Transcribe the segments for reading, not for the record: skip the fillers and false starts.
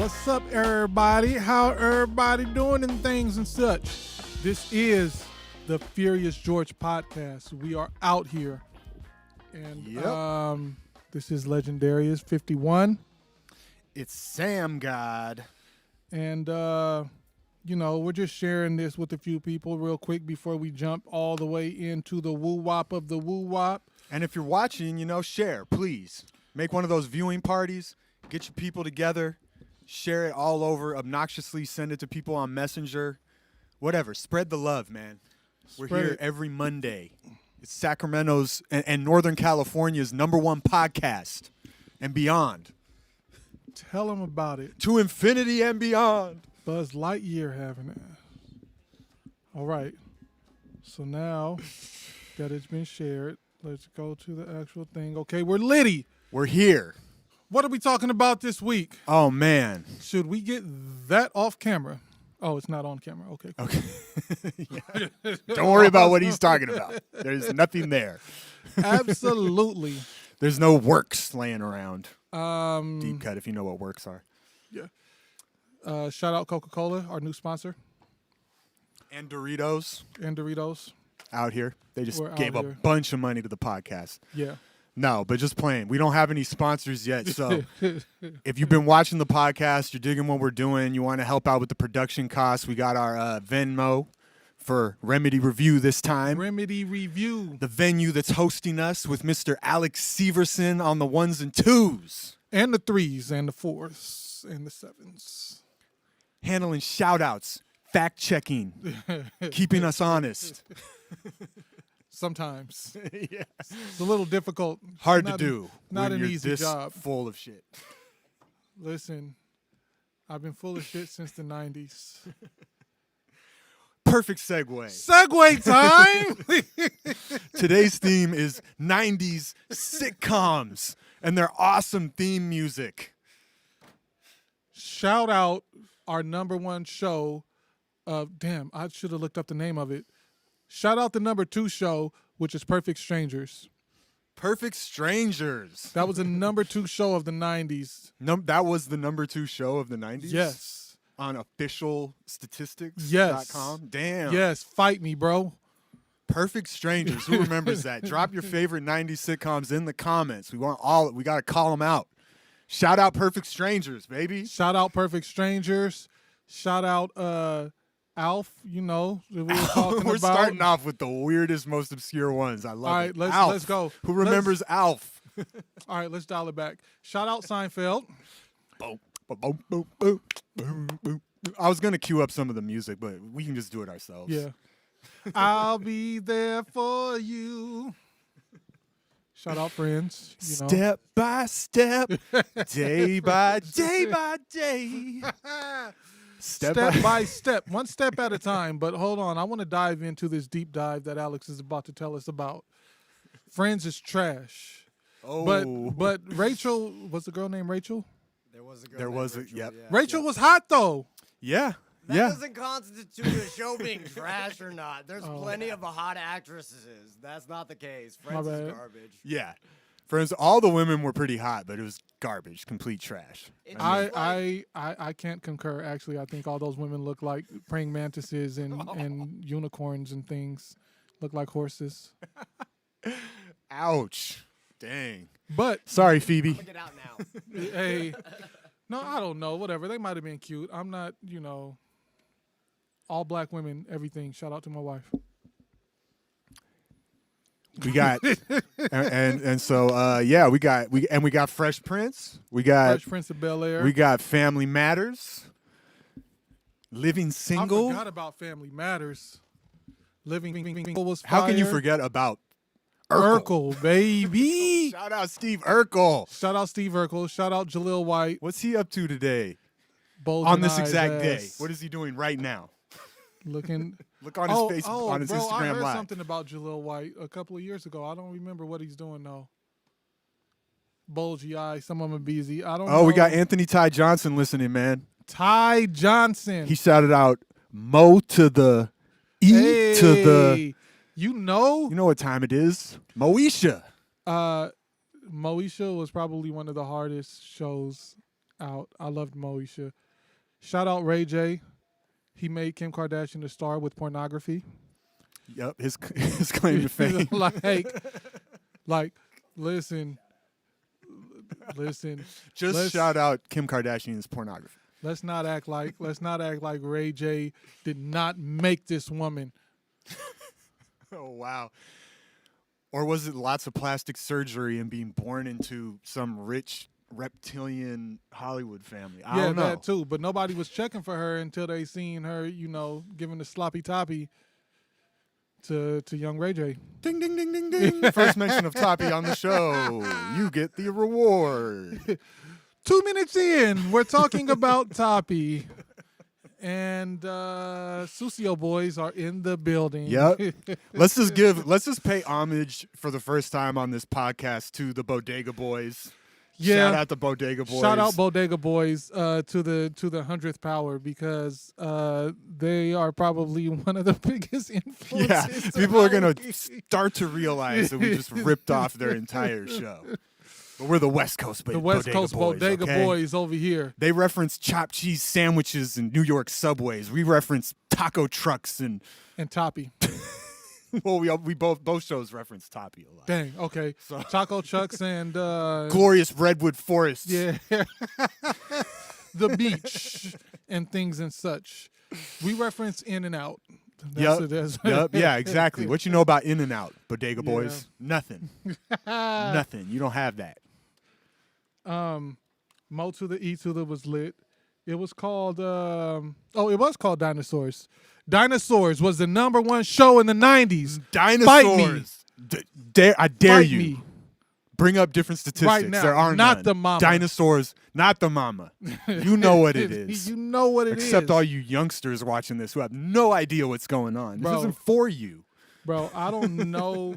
What's up, everybody? How everybody doing and things and such? This is the Furious George podcast. We are out here, and this is Legendarius 51, It's Sam God. and we're just sharing this with a few people real quick before we jump all the way into the woo wop of the woo wop. And if you're watching, share, please. Make one of those viewing parties. Get your people together. Share it all over. Obnoxiously send it to people on Messenger. Whatever. Spread the love, man. We're Spread here it. every Monday. It's Sacramento's and Northern California's #1 podcast and beyond. Tell them about it. To infinity and beyond. Buzz Lightyear having it. All right. So now that it's been shared, let's go to the actual thing. Okay, we're litty. We're here. What are we talking about this week? Oh, man. Should we get that off camera? Oh, it's not on camera. Okay. Cool. Okay. Don't worry about what he's talking about. There's nothing there. Absolutely. There's no works laying around. Um, Deep cut if you know what works are. yeah. Shout out Coca-Cola, our new sponsor, And Doritos and Doritos. out here. They just We're gave out a here. bunch of money to the podcast. Yeah. No, but just playing. We don't have any sponsors yet. So if you've been watching the podcast, you're digging what we're doing, you want to help out with the production costs, we got our Venmo for Remedy Review this time. Remedy Review. The venue that's hosting us with Mr. Alex Severson on the ones and twos. And the 3s and the 4s and the 7s. Handling shout outs, fact checking, keeping us honest. Sometimes. Yeah. It's a little difficult. Hard Not to do. not when an you're easy this job. full of shit. Listen, I've been full of shit since the 90s. Perfect segue. Segway time! Today's theme is 90s sitcoms and their awesome theme music. Shout out our #1 show of, damn, I should have looked up the name of it. Shout out the #2 show, which is Perfect Strangers. Perfect Strangers. That was the #2 show of the 90s. That was the #2 show of the 90s? Yes. On officialstatistics.com? Yes. Damn. Yes, fight me, bro. Perfect Strangers. Who remembers that? Drop your favorite 90s sitcoms in the comments. We got to call them out. Shout out Perfect Strangers, baby. Shout out Perfect Strangers. Shout out Alf, that we were talking We're about. starting off with the weirdest, most obscure ones. I love All right, it. let's Alf. go. Who remembers Alf? All right, let's dial it back. Shout out Seinfeld. Boom, boom, boom, boom, boom, boom. I was gonna cue up some of the music, but we can just do it ourselves. Yeah. I'll be there for you. Shout out Friends. Step by step, day by day by day. Step by step, one step at a time. But hold on, I want to dive into this deep dive that Alex is about to tell us about. Friends is trash. Oh, But Rachel, was the girl named Rachel? There was a girl. There named was a- Rachel, yep. yeah. Rachel was hot though. yeah, That yeah. doesn't constitute a show being trash or not. There's Oh. plenty of hot actresses. That's not the case. Friends My is bad. garbage. Yeah. Friends, all the women were pretty hot, but it was garbage, complete trash. It's just like- I can't concur. Actually, I think all those women look like praying mantises and unicorns and things. Look like horses. Ouch. Dang. But Sorry, Phoebe. Get out now. hey, no, I don't know. Whatever. They might have been cute. I'm not, all black women, everything. Shout out to my wife. We got and so we got Fresh Prince. We got Fresh Prince of Bel-Air. we got Family Matters. Living I Single. forgot about Family Matters. Living was How can you fire. forget about Urkel? Urkel, baby. Shout out Steve Urkel. Shout out Steve Urkel. Shout out Jaleel White. What's he up to today? Bulging On this eyes exact day. ass. What is he doing right now? Looking. Look on his face oh, on his bro, I Instagram heard live. something about Jaleel White a couple of years ago. I don't remember what he's doing though. Bulgy eye, some of them busy. I don't know. Oh, we got Anthony Ty Johnson listening, man. Ty Johnson. He shouted out Mo to the E to the. Hey, you know what time it is? Moesha. Moesha was probably one of the hardest shows out. I loved Moesha. Shout out Ray J. He made Kim Kardashian a star with pornography. Yep, his claim to fame. like, listen. Just let's- shout out Kim Kardashian's pornography. Let's not act like Ray J did not make this woman. Oh wow. Or was it lots of plastic surgery and being born into some rich reptilian Hollywood family? I don't know. That too. But nobody was checking for her until they seen her, giving the sloppy toppy to young Ray J. Ding ding ding ding ding. First mention of Toppy on the show. You get the reward. 2 minutes in, we're talking about Toppy. And Susio boys are in the building. Yep. Let's just pay homage for the first time on this podcast to the Bodega Boys. Yeah. Shout out the Bodega Boys. Shout out Bodega Boys to the 100th power because they are probably one of the biggest influences. Yeah, people are going to around. start to realize that we just ripped off their entire show. But we're the West Coast The West Bodega Coast Boys, Bodega okay? Boys over here. They reference chopped cheese sandwiches in New York subways. We reference taco trucks and And Toppy. well, we both shows reference Toppy a lot. Dang, okay. So- Taco Chucks and Glorious redwood forests. yeah. The beach and things and such. We reference In and Out. Yep. Yeah, exactly. What you know about In and Out, Bodega Yeah. Boys? Nothing. Nothing. You don't have that. Mo to the E to the was lit. It was called it was called Dinosaurs. Dinosaurs was the #1 show in the 90s. Dinosaurs. I dare Fight you. me. Bring up different statistics. Right now, There are not none. the mama. Dinosaurs, not the mama. You know what it is. You know what it is. Except all you youngsters watching this who have no idea what's going on. Bro. This isn't for you. Bro, I don't know.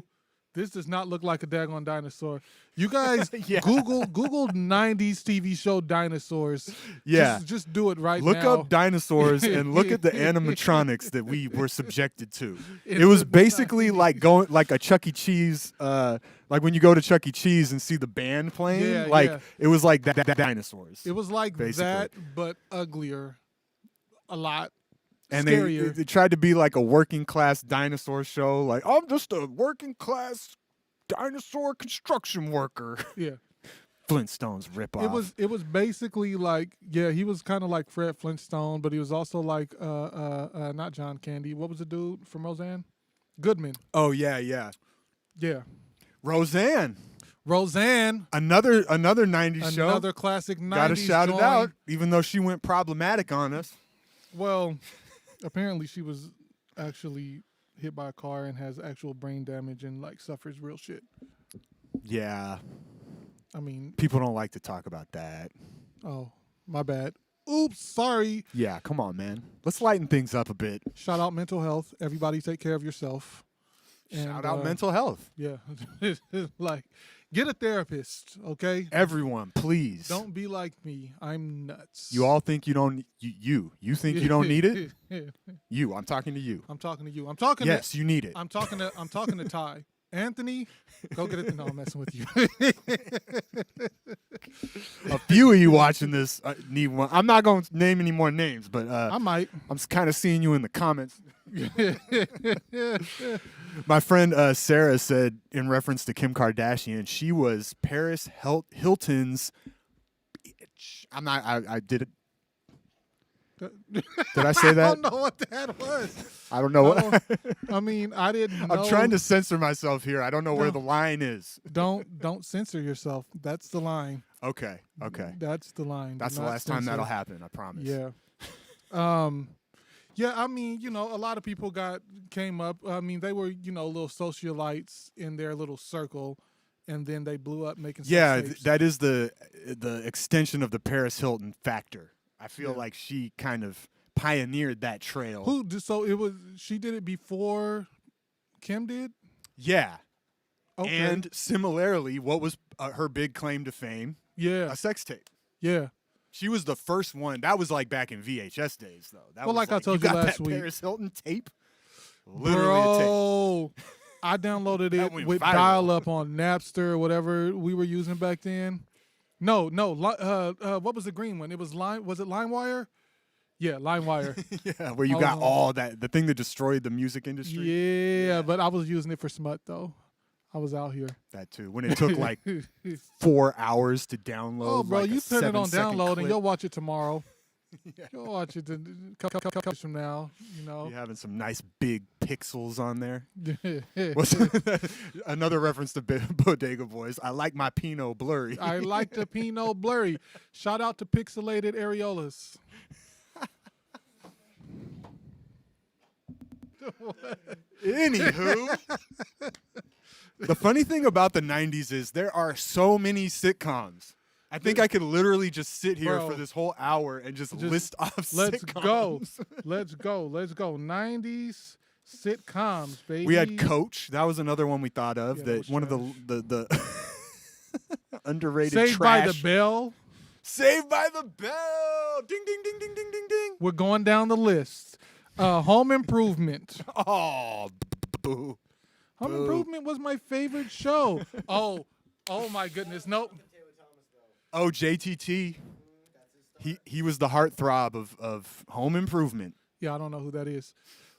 This does not look like a daggone dinosaur. You guys Yeah. Google 90s TV show dinosaurs. Yeah. Just do it right Look now. up dinosaurs and look at the animatronics that we were subjected to. In It was the basically like going like a Chuck E. Cheese, like when you go to Chuck E. Cheese and see the band playing. Yeah, like yeah. it was like that dinosaurs. It was like Basically. that, but uglier. A lot. And Scarier. they tried to be like a working class dinosaur show. Like, I'm just a working class dinosaur construction worker. Yeah. Flintstones rip off. It was basically like, yeah, he was kind of like Fred Flintstone, but he was also like not John Candy. What was the dude from Roseanne? Goodman. Oh yeah, yeah. Yeah. Roseanne, Roseanne, another 90s show. another classic 90s Gotta shout joint. it out, even though she went problematic on us. Well, apparently she was actually hit by a car and has actual brain damage and like suffers real shit. Yeah, I mean, people don't like to talk about that. oh, my bad. Oops, sorry. Yeah, come on, man. Let's lighten things up a bit. Shout out mental health. Everybody take care of yourself. Shout out mental health. Yeah. Like, get a therapist, okay? Everyone, please. Don't be like me. I'm nuts. You all think you don't. You think you don't need it? You. I'm talking to you. I'm talking to you. I'm talking Yes, you need it. I'm talking to Ty. Anthony, go get it. No, I'm messing with you. A few of you watching this need one. I'm not going to name any more names, but I might. I'm kind of seeing you in the comments. My friend Sarah said, in reference to Kim Kardashian, she was Paris Hilton's bitch. I'm not. I did it. Did I say that? I don't know what that was. I don't know. What, I mean, I didn't know. I'm trying to censor myself here. I don't know where No. the line is. Don't censor yourself. That's the line. Okay. Okay. That's the line. That's the Not last time censor. that'll happen. I promise. Yeah. Yeah, I mean, a lot of people came up. I mean, they were, little socialites in their little circle, and then they blew up making Yeah, sex tapes. that is the extension of the Paris Hilton factor. I feel Yeah. like she kind of pioneered that trail. So it was she did it before Kim did? Yeah. Okay. And similarly, what was her big claim to fame? yeah. A sex tape. Yeah. She was the first one. That was like back in VHS days, though. That Well, was like I told you got last that week. Paris Hilton tape? Literally a tape. Bro, I downloaded That it went with viral. dial-up on Napster or whatever we were using back then. No, what was the green one? It was Line. Was it LimeWire? Yeah, LimeWire. Yeah, where you got all that, the thing that destroyed the music industry. Yeah, but I was using it for smut though. I was out here. That too. When it took like 4 hours to download. Oh, bro, like you a turn it on 7-second download clip. and you'll watch it tomorrow. Yeah. You'll watch it a couple hours from now. You know. You're having some nice big pixels on there. I What's another reference to Bodega Boys? I like my Pinot blurry. like the Pinot blurry. Shout out to pixelated areolas. Anywho, the funny thing about the 90s is there are so many sitcoms. I think I could literally just sit here Bro. for this whole hour and just list off Let's sitcoms. go. Let's go. 90s sitcoms, baby. We had Coach. That was another one we thought of. Yeah, that that was one trash. of the underrated Saved trash. by the Bell. Saved by the Bell. Ding ding ding ding ding ding ding. We're going down the list. Home Improvement. Oh, boo. Home Boo. Improvement was my favorite show. Oh my goodness. Nope. Oh, JTT. He was the heartthrob of Home Improvement. Yeah, I don't know who that is.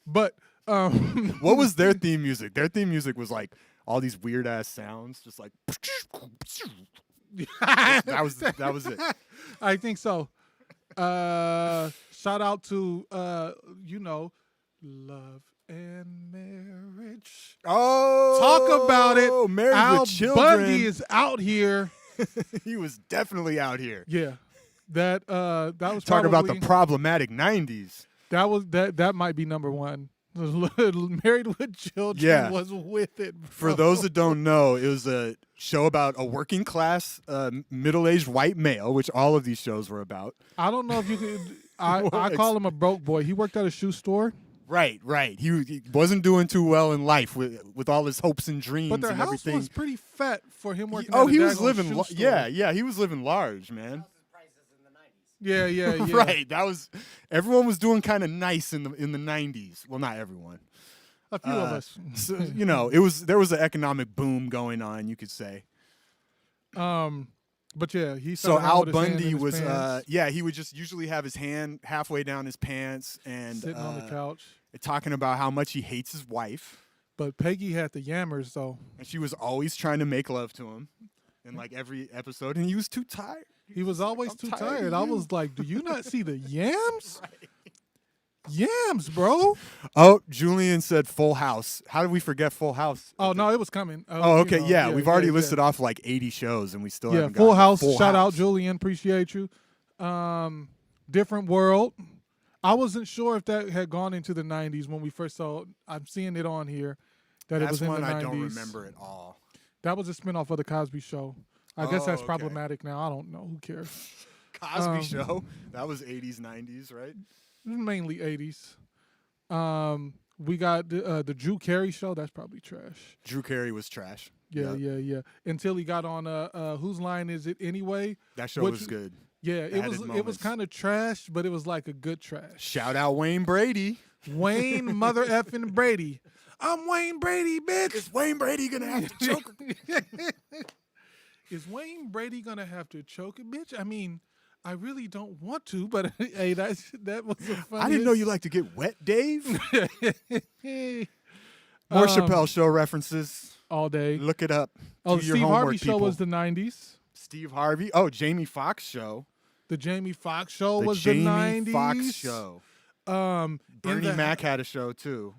But What was their theme music? Their theme music was like all these weird ass sounds, just like that was it. I think so. Shout out to Love and Marriage. Oh, Talk about it. Married Al with Children. Bundy is out here. He was definitely out here. Yeah. That was Talk about the probably- problematic 90s. that might be number one. Married with Children Yeah. was with it. For bro. those that don't know, it was a show about a working class, middle-aged white male, which all of these shows were about. I don't know if you could. I Well, call him a broke boy. He worked at a shoe store, Right. He wasn't doing too well in life with all his hopes and dreams but their and house everything. was pretty fat for him working. Oh, at a he was daggone living. shoe store. Yeah, he was living large, man. Yeah. Right. That was everyone was doing kind of nice in the 90s. Well, not everyone. A few of us. So, there was an economic boom going on, you could say. But yeah, he. So started out Al with his hand in Bundy his was pants, he would just usually have his hand halfway down his pants and sitting on the couch. talking about how much he hates his wife, But Peggy had the yammers though. and she was always trying to make love to him in like every episode, and he was too tired. He was always I'm too tired of tired. I you. was like, "Do you not see the yams? Yams, bro." Oh, Julian said Full House. How did we forget Full House? Oh no, it was coming. Oh, okay. You know, Yeah, we've already yeah. listed off like 80 shows, and we still Yeah, haven't Full gotten to House. Full Shout out House. Julian. Appreciate you. Different World. I wasn't sure if that had gone into the 90s when we first saw. I'm seeing it on here that it That's was in one the 90s. I don't remember at all. That was a spinoff of the Cosby Show. I guess that's okay. problematic now. I don't know. Who cares? Cosby Show. That was 80s, 90s, right? Mainly 80s. We got the Drew Carey Show. That's probably trash. Drew Carey was trash. Yeah, Yep. yeah. Until he got on Whose Line Is It Anyway? That show Which- was good. Yeah, That it had was its it was moments. kind of trash, but it was like a good trash. Shout out Wayne Brady. Wayne mother effing Brady. I'm Wayne Brady, bitch. Is Wayne Brady gonna have to choke? Is Wayne Brady gonna have to choke a bitch? I mean, I really don't want to, but hey, that was a funny. I didn't know you like to get wet, Dave. More Chappelle Show references. all day. Look it up. Oh, Do the your Steve homework, Harvey Show people. was the 90s. Steve Harvey. Oh, Jamie Foxx Show. The Jamie Foxx Show The was Jamie the 90s. Foxx Show. In Bernie the- Mac had a show too.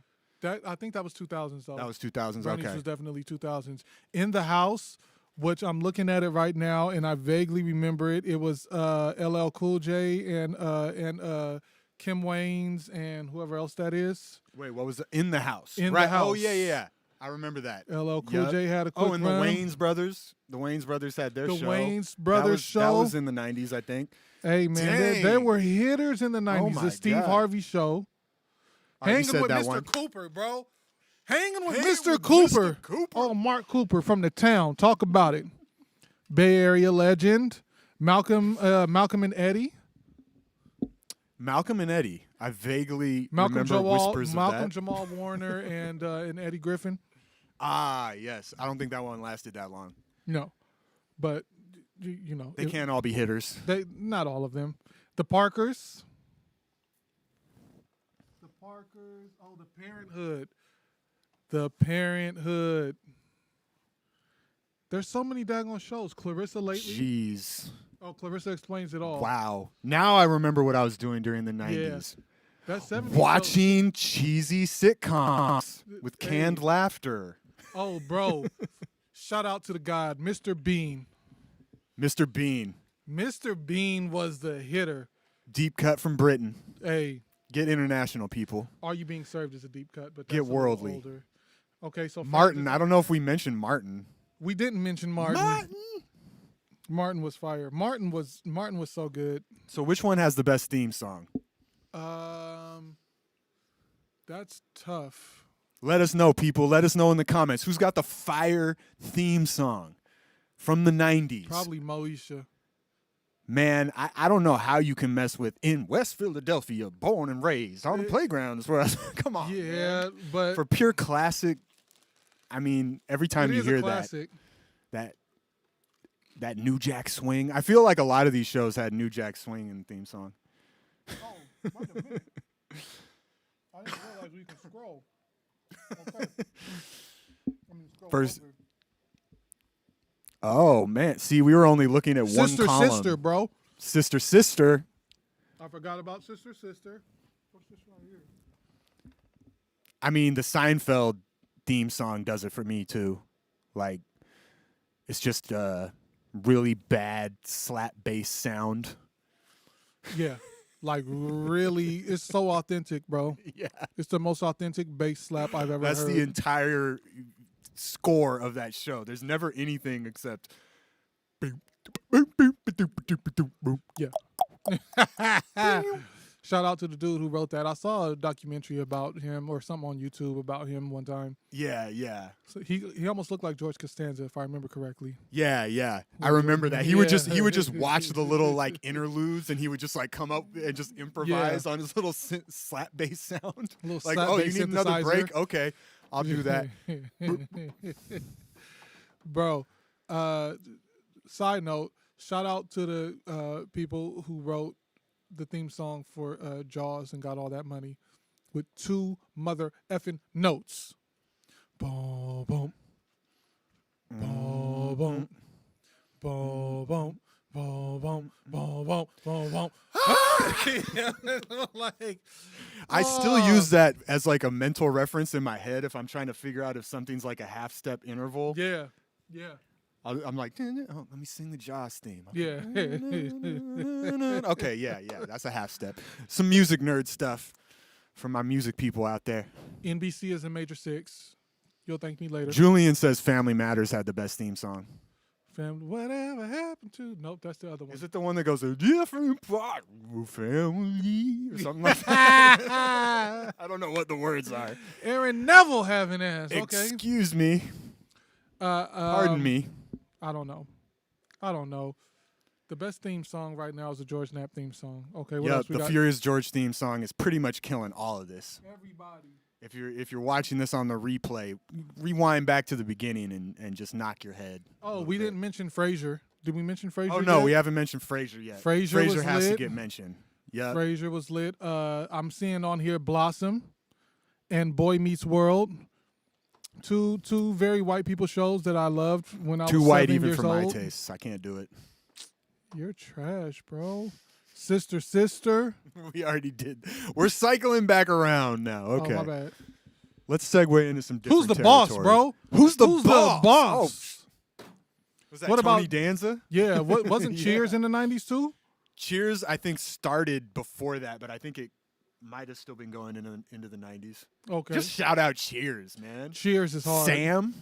I think that was 2000s though. That was 2000s. Bernie's Okay. was definitely 2000s. In the House, which I'm looking at it right now, and I vaguely remember it. It was LL Cool J and Kim Waynes and whoever else that is. Wait, what was it? In the House? In the right. Oh House. yeah. I remember that. LL Cool Yup. J had a quick Oh, and run. the Wayans brothers. The Wayans brothers had their The show. Wayans Brothers That show. was in the 90s, I think. Hey man, they Dang. were hitters in the 90s. my The Steve God. Harvey Show. All right, you Hanging said with that Mr. one. Cooper, bro. Hanging with Hanging Mr. with Cooper. Mr. Cooper. Oh, Mark Cooper from the town. Talk about it. Bay Area legend. Malcolm and Eddie. Malcolm and Eddie. I vaguely Malcolm remember whispers Malcolm of that. Jamal Warner and Eddie Griffin. Ah, yes. I don't think that one lasted that long. No, but you know, They can't all be hitters. not all of them. The Parkers. The Parkers. Oh, the Parenthood. The Parenthood. There's so many daggone shows. Clarissa lately. Jeez. Oh, Clarissa Explains It All. Wow. Now I remember what I was doing during the 90s. That's 70s. Watching cheesy sitcoms with Hey. canned laughter. Oh, bro. Shout out to the god, Mr. Bean. Mr. Bean. Mr. Bean was the hitter. Deep cut from Britain. Hey, Get international, people. Are You Being Served is a deep cut, but Get that's a little worldly. older. Okay, so Martin. I don't know if we mentioned Martin. We didn't mention Martin. Martin was fire. Martin was so good. So which one has the best theme song? That's tough. Let us know, people. Let us know in the comments. Who's got the fire theme song from the 90s? Probably Moesha. Man, I don't know how you can mess with In West Philadelphia, born and raised on the playground. Is where come on. Yeah, man. but For pure classic, I mean, every time it you is hear a classic. that New Jack Swing, I feel like a lot of these shows had New Jack Swing in the theme song. Oh, wait a minute. I didn't realize we could scroll. Okay. Scroll First- over. Oh man, see, we were only looking at one Sister, column. sister, bro. Sister, sister. I forgot about sister, sister. What's this right here? I mean, the Seinfeld theme song does it for me too. Like, it's just a really bad slap bass sound. Yeah, like really, it's so authentic, bro. Yeah, It's the most authentic bass slap I've ever that's heard. the entire score of that show. There's never anything except. Shout out to the dude who wrote that. I saw a documentary about him or something on YouTube about him one time. Yeah, yeah. So he almost looked like George Costanza, if I remember correctly. Yeah, yeah. I remember that. He would Yeah. just watch the little like interludes, and he would just like come up and just improvise on his little slap bass sound. A little Like, slap oh, you bass need another break? synthesizer. Okay, I'll do that. Bro, side note, shout out to the people who wrote the theme song for Jaws and got all that money with 2 mother effing notes. Boom, boom. Boom, boom. Boom, boom. Boom, boom. Boom, boom. Boom, boom. Like, I still use that as like a mental reference in my head if I'm trying to figure out if something's like a half step interval. yeah, yeah. I'm like, oh, let me sing the Jaws theme. Yeah. Okay, yeah, that's a half step. Some music nerd stuff from my music people out there. NBC is in Major 6. You'll thank me later. Julian says Family Matters had the best theme song. Family, whatever happened to? Nope, that's the other one. Is it the one that goes a different part of family or something like that? I don't know what the words are. Aaron Neville having ass. Okay. Excuse me. Pardon me. I don't know. The best theme song right now is the George Knapp theme song. Okay, what Yeah, else we the got? Furious George theme song is pretty much killing all of this. Everybody. If you're watching this on the replay, rewind back to the beginning and just knock your head. a Oh, little we bit. didn't mention Frasier. Did we mention Frasier? Oh no, yet? we haven't mentioned Frasier yet. Frasier was has to lit. get mentioned. Yeah. Frasier was lit. I'm seeing on here Blossom and Boy Meets World. Two very white people shows that I loved when I Too was white 7 even years for my old. tastes. I can't do it. You're trash, bro. Sister, sister. We already did. We're cycling back around now. Okay. Oh, my bad. Let's segue into some different Who's the boss, territory. bro? Who's the Who's boss? the boss? Oh, was that What Tony about- Danza? Yeah, wasn't Yeah. Cheers in the 90s too? Cheers, I think, started before that, but I think it might have still been going into the 90s. Okay. Just shout out Cheers, man. Cheers is hard. Sam.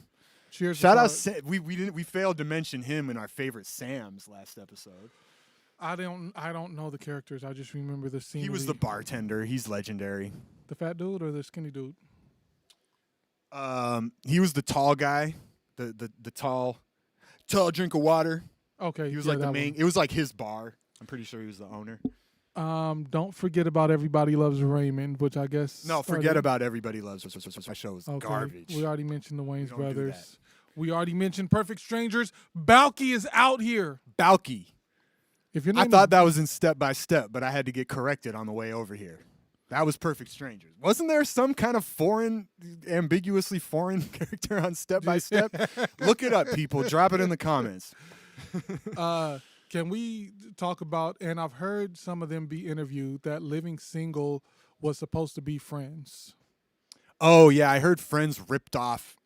Cheers Shout out. is hard. We failed to mention him in our favorite Sam's last episode. I don't know the characters. I just remember the scene. He was the bartender. He's legendary. the fat dude or the skinny dude? He was the tall guy, the tall drink of water. Okay. He was yeah, like the that main. It was like his bar. I'm pretty sure he was the owner. one. Don't forget about Everybody Loves Raymond, which I guess No, forget started- about Everybody Loves. My show is Okay. garbage. We already mentioned the Wayans don't do brothers. We already mentioned Perfect Strangers. Balky is out here. Balky. If your I name thought is, that was in Step by Step, but I had to get corrected on the way over here. That was Perfect Strangers. Wasn't there some kind of foreign, ambiguously foreign character on Step by Step? Look it up, people. Drop it in the comments. can we talk about? And I've heard some of them be interviewed that Living Single was supposed to be Friends. Oh, yeah. I heard Friends ripped off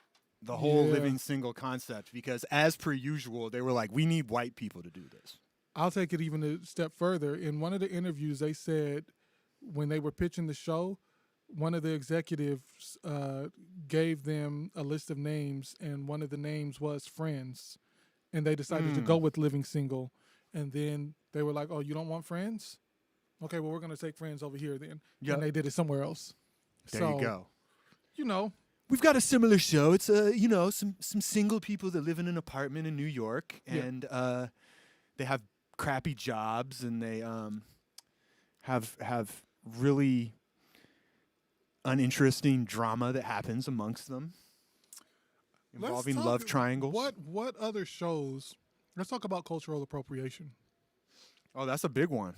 the whole Yeah. Living Single concept because, as per usual, they were like, we need white people to do this. I'll take it even a step further. In one of the interviews, they said when they were pitching the show, one of the executives gave them a list of names, and one of the names was Friends, and they decided to go with Living Single. And then they were like, "Oh, you don't want Friends? Okay, well, we're gonna take Friends over here then." Yep. And they did it somewhere else. There So, you go. You know, We've got a similar show. It's some single people that live in an apartment in New York, Yeah. and they have crappy jobs, and they have really uninteresting drama that happens amongst them, let's involving talk- love triangles. What other shows? Let's talk about cultural appropriation. Oh, that's a big one.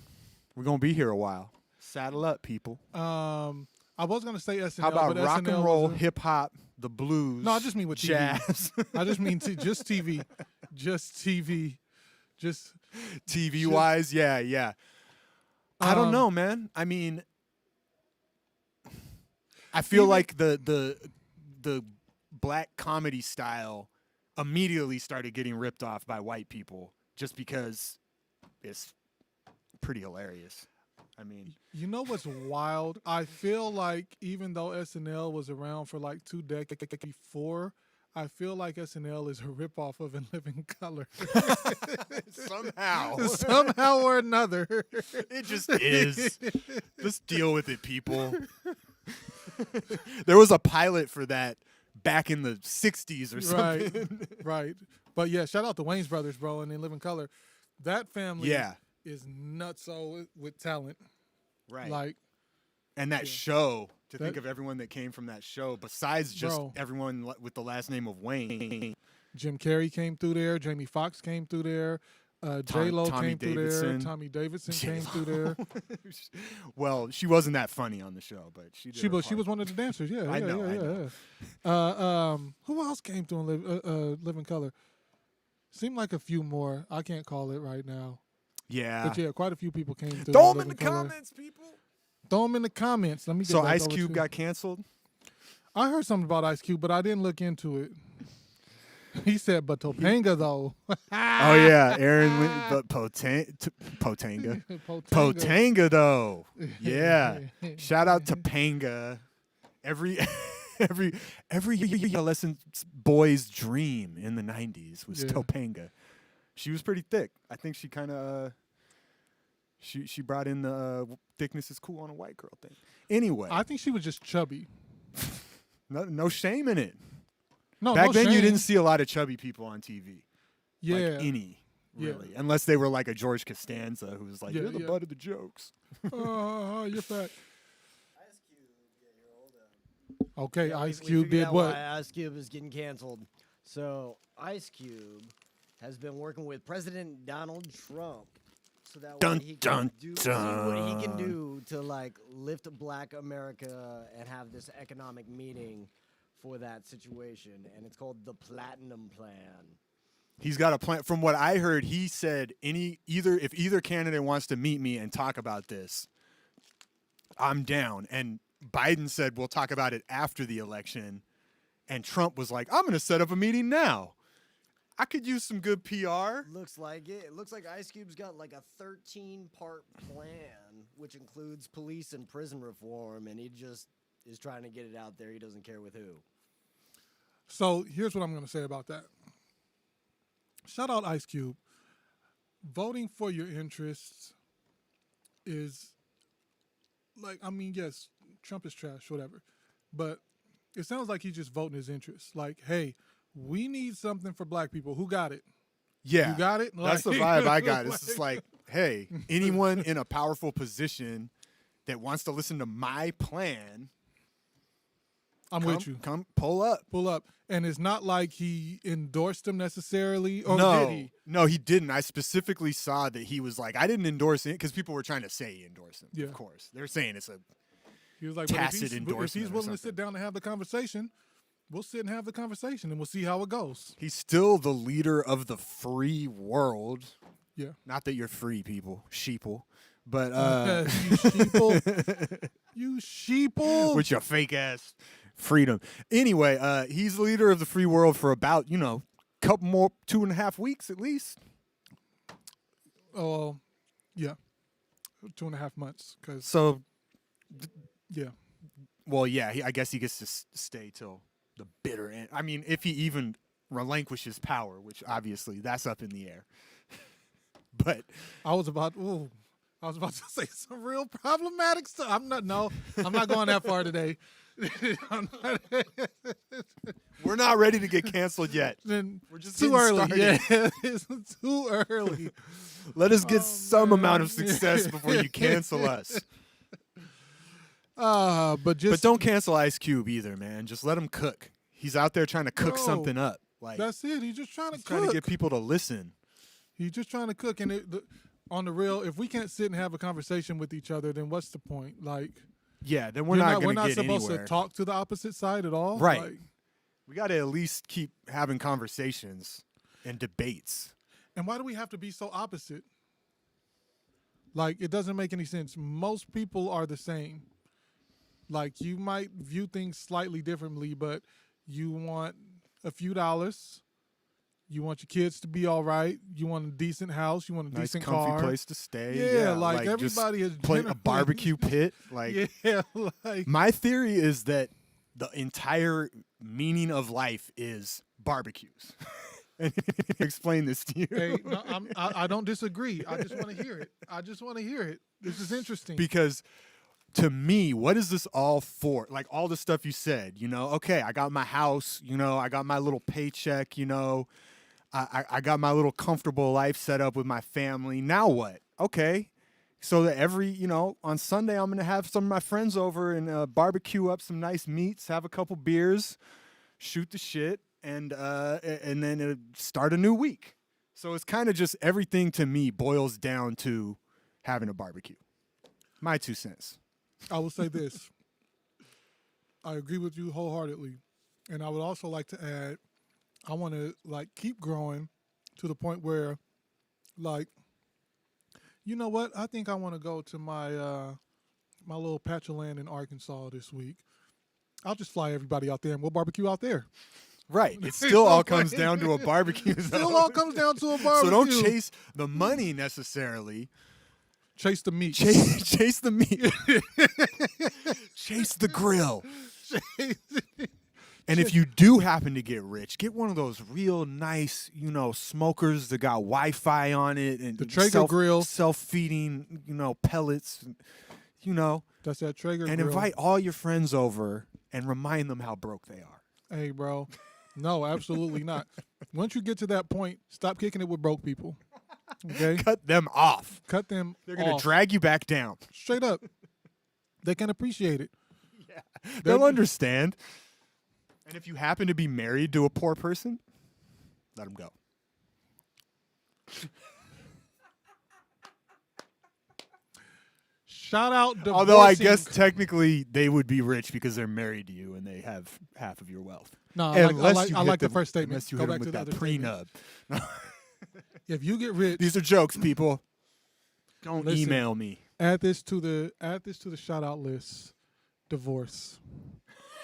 We're gonna be here a while. Saddle up, people. I was gonna say SNL. How about but rock SNL and roll, was a- hip hop, the blues? No, I just mean with TV. jazz, I just mean just TV, just TV, just TV wise. Yeah. I don't Um, know, man. I mean, I feel even- like the black comedy style immediately started getting ripped off by white people just because it's pretty hilarious. I mean, You know what's wild? I feel like even though SNL was around for like 2 decades before, I feel like SNL is a ripoff of In Living Color. somehow Somehow or another. it just is. Just deal with it, people. There was a pilot for that back in the 60s or something. Right. But yeah, shout out to Wayne's Brothers, bro, and In Living Color. That family Yeah. is nutso with talent. Right. Like, And that show, to think That- of everyone that came from that show, besides just Bro. everyone with the last name of Wayne. Jim Carrey came through there. Jamie Foxx came through there. J-Lo Tommy came through there. Davidson. Tommy Davidson came J-Lo. through there. Well, she wasn't that funny on the show, but she did. She her was part. one of the dancers. Yeah, I know. Yeah. Who else came through in Living Color? Seemed like a few more. I can't call it right now. Yeah. But yeah, quite a few people came through. Throw them in the Living Color. comments, people. Throw them in the comments. Let me get So back Ice over Cube to- got canceled. I heard something about Ice Cube, but I didn't look into it. He said, but Topanga though. Oh yeah, Aaron, but Potanga. Potanga though. Yeah. Shout out to Panga. Every adolescent boy's dream in the 90s was Yeah. Topanga. She was pretty thick. I think she kind of she brought in the thickness is cool on a white girl thing. Anyway, I think she was just chubby. no shame in it. No, Back no then you shame. didn't see a lot of chubby people on TV. Yeah. Like any, Yeah. really. Unless they were like a George Costanza who was like, Yeah, you're the yeah. butt of the jokes. Oh, you're fat. Okay, Yeah, Ice we Cube figured did out what? Why Ice Cube is getting canceled. So Ice Cube has been working with President Donald Trump, so that Dun, way he dun, can see what he can dun. do to like lift Black America and have this economic meeting for that situation, and it's called the Platinum Plan. He's got a plan. From what I heard, he said if either candidate wants to meet me and talk about this, I'm down. And Biden said we'll talk about it after the election. And Trump was like, I'm going to set up a meeting now. I could use some good PR. Looks like it. It looks like Ice Cube's got like a 13-part plan, which includes police and prison reform, and he just is trying to get it out there. He doesn't care with who. So here's what I'm going to say about that. Shout out Ice Cube. Voting for your interests is like, I mean, yes, Trump is trash, whatever. But it sounds like he's just voting his interests. Like, hey, we need something for black people. Who got it? Yeah. You got it? That's the Like- vibe I got. It's just like, hey, anyone in a powerful position that wants to listen to my plan, I'm with you. Come pull up. Pull up. And it's not like he endorsed him necessarily. Or did he? No, he didn't. I specifically saw that he was like, I didn't endorse it because people were trying to say he endorsed him. Yeah. Of course, they're saying it's a He was like, tacit but if endorsement he's or willing to something. sit down and have the conversation, we'll sit and have the conversation, and we'll see how it goes. He's still the leader of the free world. Yeah. Not that you're free, people, sheeple, but You sheeple. You sheeple. with your fake ass freedom. Anyway, he's the leader of the free world for about couple more 2.5 weeks at least. Oh, yeah. 2.5 months. Cause So, yeah. well, yeah, I guess he gets to stay till the bitter end. I mean, if he even relinquishes power, which obviously that's up in the air. But I was about to say some real problematic stuff. I'm not going that far today. we're not ready to get canceled yet. Then We're just too getting early. started. Yeah, it's too early. Let us get some man. amount of success before you cancel us. But But don't cancel Ice Cube either, man. Just let him cook. He's out there trying to cook Bro, something up. Like that's it. He's just trying to he's cook. trying to get people to listen. He's just trying to cook, and on the real, if we can't sit and have a conversation with each other, then what's the point? Like, Yeah, then we're we're not going to not get supposed anywhere. to talk to the opposite side at all, Right. Like, We got to at least keep having conversations and debates. and why do we have to be so opposite? Like, it doesn't make any sense. Most people are the same. Like, you might view things slightly differently, but you want a few dollars. You want your kids to be all right. You want a decent house. You want a Nice, decent comfy car. place to stay. Yeah, like just everybody is play a generally- barbecue pit. Like Yeah, like my theory is that the entire meaning of life is barbecues. Explain this to you. hey, no, I don't disagree. I just want to hear it. This is interesting. Because to me, what is this all for? Like all the stuff you said, okay, I got my house, I got my little paycheck, I got my little comfortable life set up with my family. Now what? Okay. So that on Sunday, I'm going to have some of my friends over and barbecue up some nice meats, have a couple beers, shoot the shit, and then start a new week. So it's kind of just everything to me boils down to having a barbecue. My 2 cents. I will say this. I agree with you wholeheartedly. And I would also like to add, I want to keep growing to the point where you know what? I think I want to go to my my little patch of land in Arkansas this week. I'll just fly everybody out there and we'll barbecue out there. Right. It still all comes down to a barbecue. Still all comes down to a barbecue. So don't chase the money necessarily. Chase the meat. Chase the meat. Chase the grill. And if you do happen to get rich, get one of those real nice, smokers that got Wi-Fi on it and The Traeger grill. self-feeding, pellets, That's that Traeger and grill. invite all your friends over and remind them how broke they are. Hey, bro. No, absolutely not. Once you get to that point, stop kicking it with broke people. Okay? Cut them off. Cut them They're going off. to drag you back down. Straight up. They can appreciate it. They'll understand. And if you happen to be married to a poor person, let them go. Shout out divorcing. Although I guess technically they would be rich because they're married to you and they have half of your wealth. No, Unless you I hit like the them- first statement. Unless you Go hit back them to with the that other statement. prenup. If you get rich, These are jokes, people. Don't Listen. email me. add this to the shout out list. Divorce.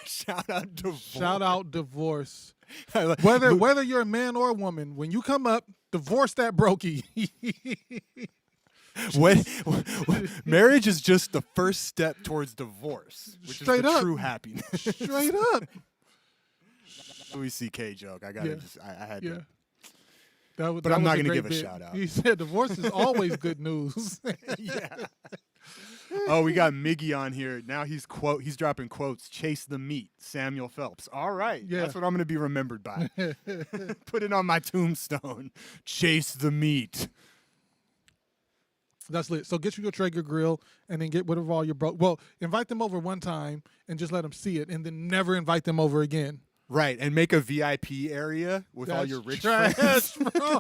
Shout out divorce. Shout out divorce. out. Whether you're a man or a woman, when you come up, divorce that brokey. Marriage is just the first step towards divorce, which Straight is the up. true happiness. Straight up. Louis C.K. joke. I gotta Yeah. I had Yeah. to. But I'm not going gonna to give a shout out. He said divorce is always good news. Yeah. Oh, we got Miggy on here. Now he's dropping quotes. Chase the meat, Samuel Phelps. All right. Yeah. That's what I'm going to be remembered by. Put it on my tombstone. Chase the meat. That's lit. So get you your Traeger grill and then get rid of all your Well, invite them over one time and just let them see it, and then never invite them over again. Right, and make a VIP area with all That's your rich trash, friends. bro.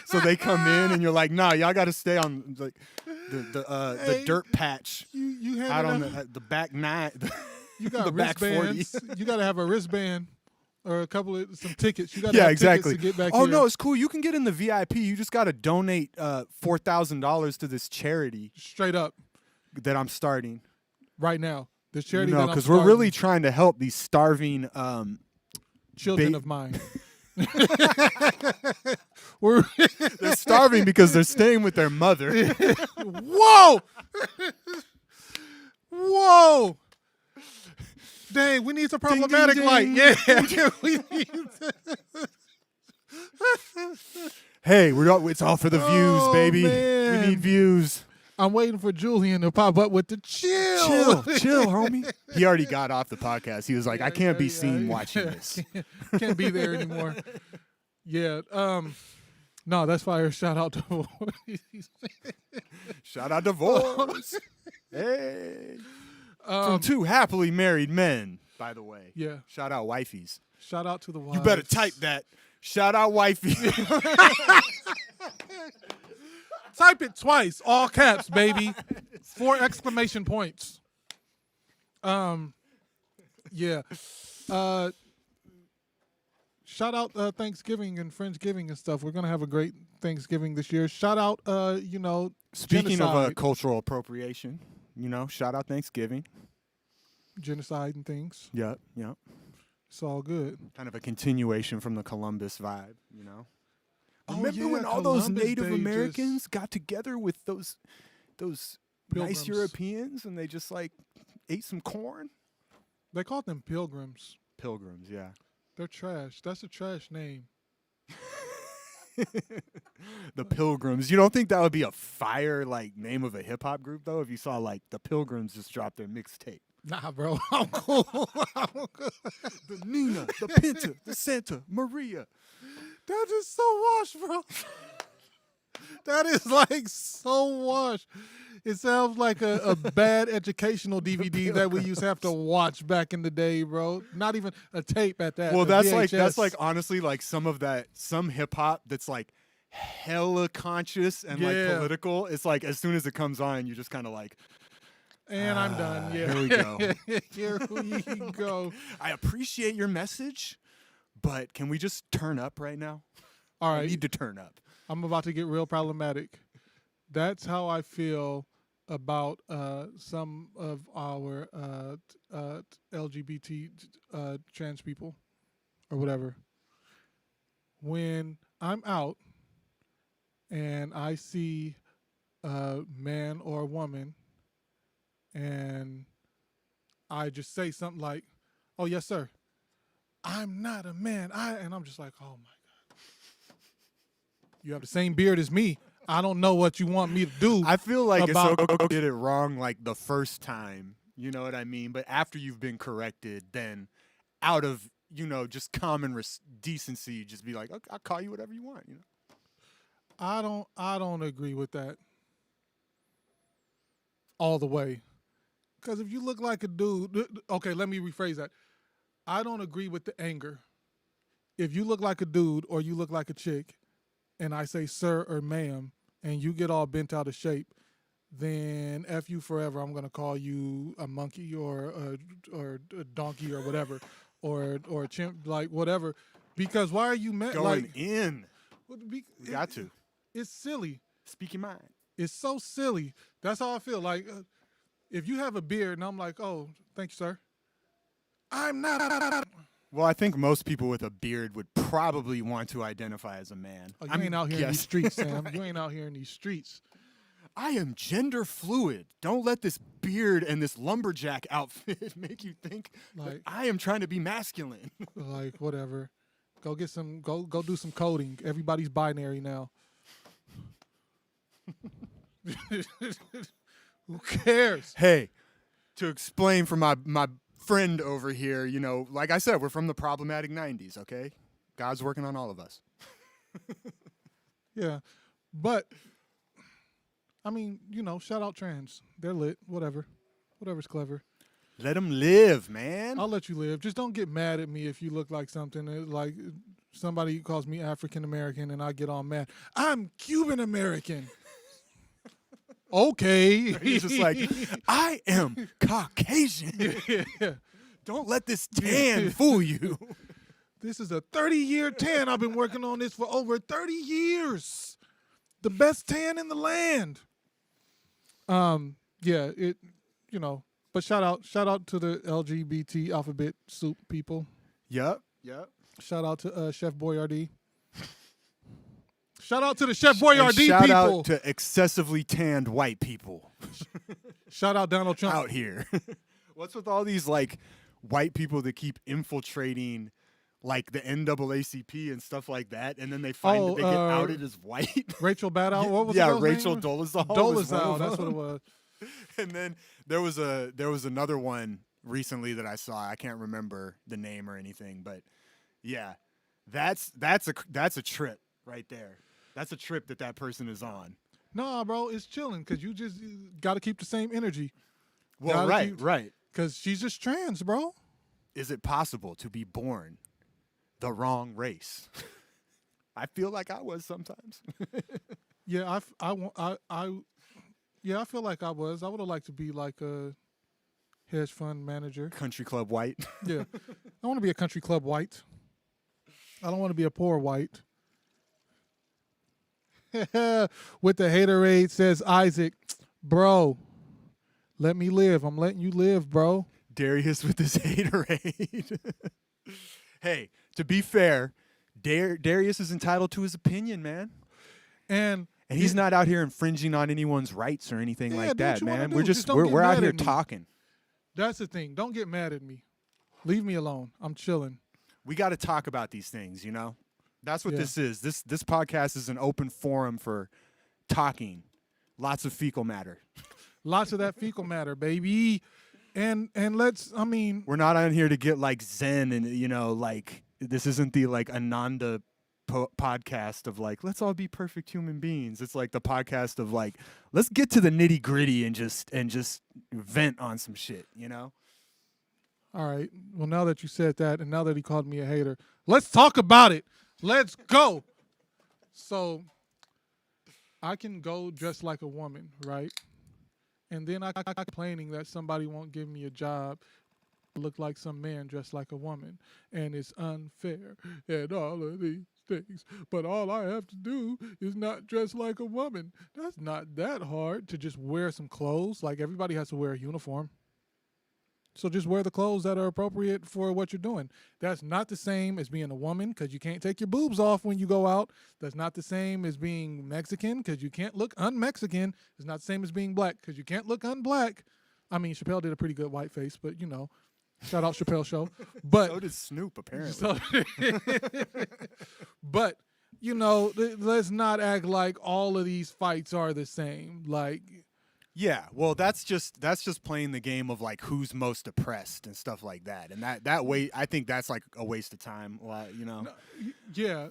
So they come in and you're like, nah, y'all got to stay on like the Hey, dirt patch You out on have the back nine. you got the back 40. wristbands. You got to have a wristband or some tickets. You got to Yeah, have exactly. tickets to get back Oh here. no, it's cool. You can get in the VIP. You just got to donate $4,000 to this charity Straight up that I'm starting. right now. This charity You that know, I'm because we're starting, really trying to help these starving. children ba- of mine. We're They're starving because they're staying with their mother. whoa, whoa. Dang, we need some Ding, ding, problematic light. ding. Yeah, we need. Hey, it's all for the views, Oh, baby. man. We need views. I'm waiting for Julian to pop up with the chill. Chill, homie. He already got off the podcast. He was like, I can't be Yeah, seen yeah. watching this. Can't be there anymore. Yeah. No, that's fire. Shout out to. Shout out to Voice. Hey. From two happily married men, by the way. Yeah. Shout out wifeys. Shout out to the wives. You better type that. Shout out wifey. Type it twice, all caps, baby. 4 exclamation points. Yeah. Shout out Thanksgiving and Friendsgiving and stuff. We're gonna have a great Thanksgiving this year. Shout out, Speaking of genocide, cultural appropriation, shout out Thanksgiving. genocide and things. Yep. It's all good. Kind of a continuation from the Columbus vibe, Oh, Remember yeah, when all those Columbus Native Day Americans got together with those nice Pilgrims. Europeans and they just like ate some corn? They called them pilgrims. Pilgrims, yeah. They're trash. That's a trash name. The Pilgrims. You don't think that would be a fire like name of a hip hop group though? If you saw like the Pilgrims just drop their mixtape. Nah, bro. I'm cool. The Nina, the Pinta, the Santa, Maria. That is so washed, bro. That is like so washed. It sounds like a bad educational DVD that we used to have to watch back in the day, bro. Not even a tape at that. Well, a that's VHS. like honestly like some hip hop that's like hella conscious and like Yeah. political. It's like as soon as it comes on, you're just kind of like, And I'm done. Yeah. here we go. Here we go. I appreciate your message, but can we just turn up right now? All I right. need to turn up. I'm about to get real problematic. That's how I feel about some of our LGBT trans people or whatever. When I'm out and I see a man or a woman and I just say something like, "Oh, yes, sir. I'm not a man." And I'm just like, "Oh, my God. You have the same beard as me. I don't know what you want me to do." I feel like About- it's okay to get it wrong like the first time. You know what I mean? But after you've been corrected, then out of, just common decency, just be like, okay, I'll call you whatever you want, I don't agree with that all the way. Because if you look like a dude, okay, let me rephrase that. I don't agree with the anger. If you look like a dude or you look like a chick, and I say sir or ma'am, and you get all bent out of shape, then F you forever. I'm gonna call you a monkey or a donkey or whatever, or a chimp, like whatever. Because why are you mad? Going Like, in. be- We got to. It's silly. Speak your mind. It's so silly. That's how I feel. Like, if you have a beard and I'm like, "Oh, thank you, sir," I'm not. Well, I think most people with a beard would probably want to identify as a man. Oh, you I'm ain't out here in these guessing. streets, Sam. You ain't out here in these streets. I am gender fluid. Don't let this beard and this lumberjack outfit make you think that Like- I am trying to be masculine. Like, whatever. Go get some. Go do some coding. Everybody's binary now. Who cares? Hey, to explain for my friend over here, like I said, we're from the problematic 90s, okay? God's working on all of us. Yeah, but I mean, shout out trans. They're lit. Whatever's clever. Let them live, man. I'll let you live. Just don't get mad at me if you look like something like somebody calls me African American and I get all mad. I'm Cuban American. Okay. He's just like, I am Caucasian. Yeah. Don't let this tan fool you. This is a 30-year tan. I've been working on this for over 30 years. The best tan in the land. Yeah, but shout out to the LGBT alphabet soup people. Yep. Shout out to Chef Boyardee. Shout out to the Chef Boyardee And shout people. out to excessively tanned white people Shout out Donald Trump. out here. What's with all these like white people that keep infiltrating like the NAACP and stuff like that, and then they find that they get outed as white? Rachel Maddow. What was yeah, the girl's Rachel name? Dolezal. was one Dolezal. of That's them. what it was. And then there was another one recently that I saw. I can't remember the name or anything, but yeah, that's a trip right there. That's a trip that person is on. Nah, bro, it's chilling because you just got to keep the same energy. Well, Gotta keep- right. Because she's just trans, bro. Is it possible to be born the wrong race? I feel like I was sometimes. Yeah, I feel like I was. I would have liked to be like a hedge fund manager. Country club white. Yeah, I want to be a country club white. I don't want to be a poor white. With the haterade, says Isaac, bro, let me live. I'm letting you live, bro. Darius with his haterade. Hey, to be fair, Darius is entitled to his opinion, man. And he's not out here infringing on anyone's rights or anything Yeah, like do what that, you wanna man. do. We're Just don't get we're out mad here at me. talking. That's the thing. Don't get mad at me. Leave me alone. I'm chilling. We got to talk about these things, you know? That's what Yeah. this is. This podcast is an open forum for talking. Lots of fecal matter. Lots of that fecal matter, baby. And We're not on here to get like zen and like this isn't the like Ananda podcast of like let's all be perfect human beings. It's like the podcast of like let's get to the nitty gritty and just vent on some shit, all right. Well, now that you said that, and now that he called me a hater, let's talk about it. Let's go. So, I can go dressed like a woman, right? And then I complaining that somebody won't give me a job, look like some man dressed like a woman, and it's unfair, and all of these things. But all I have to do is not dress like a woman. That's not that hard to just wear some clothes. Like everybody has to wear a uniform. So just wear the clothes that are appropriate for what you're doing. That's not the same as being a woman because you can't take your boobs off when you go out. That's not the same as being Mexican because you can't look un-Mexican. It's not the same as being black because you can't look un-black. I mean, Chappelle did a pretty good white face, but shout out Chappelle Show. But So did Snoop apparently. so- but let's not act like all of these fights are the same. Like, Yeah, well, that's just playing the game of like who's most oppressed and stuff like that, and that way I think that's like a waste of time. yeah,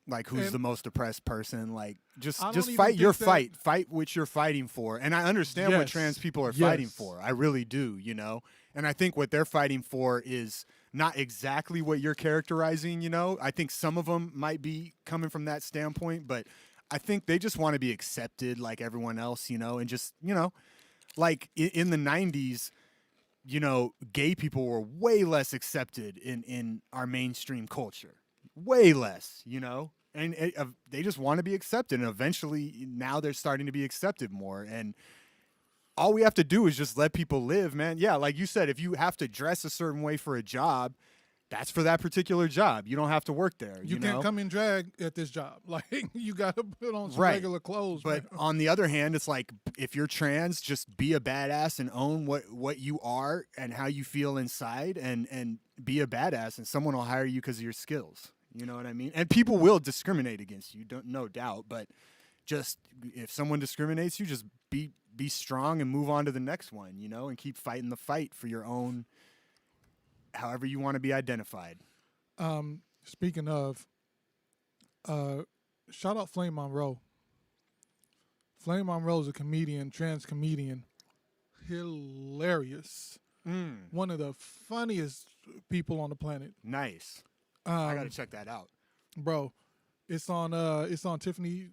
Like who's and the most oppressed person? Like just I don't even fight your think that- fight what you're fighting for. And I understand what Yes. trans people are fighting Yes. for. I really do, And I think what they're fighting for is not exactly what you're characterizing. I think some of them might be coming from that standpoint, but I think they just want to be accepted like everyone else, and just, like in the 90s, gay people were way less accepted in our mainstream culture. Way less, and they just want to be accepted. And eventually now they're starting to be accepted more. And all we have to do is just let people live, man. Yeah, like you said, if you have to dress a certain way for a job, that's for that particular job. You don't have to work there. you can't come in drag at this job. Like, you got to put on some Right. regular clothes. But man. on the other hand, it's like if you're trans, just be a badass and own what you are and how you feel inside, and be a badass, and someone will hire you because of your skills. You know what I mean? And people will discriminate against you, no doubt. But just if someone discriminates you, just be strong and move on to the next one. And keep fighting the fight for your own, however you want to be identified. Speaking of, shout out Flame Monroe. Flame Monroe's a comedian, trans comedian, hilarious. One of the funniest people on the planet. Nice. I Um, gotta check that out. bro, it's on Tiffany.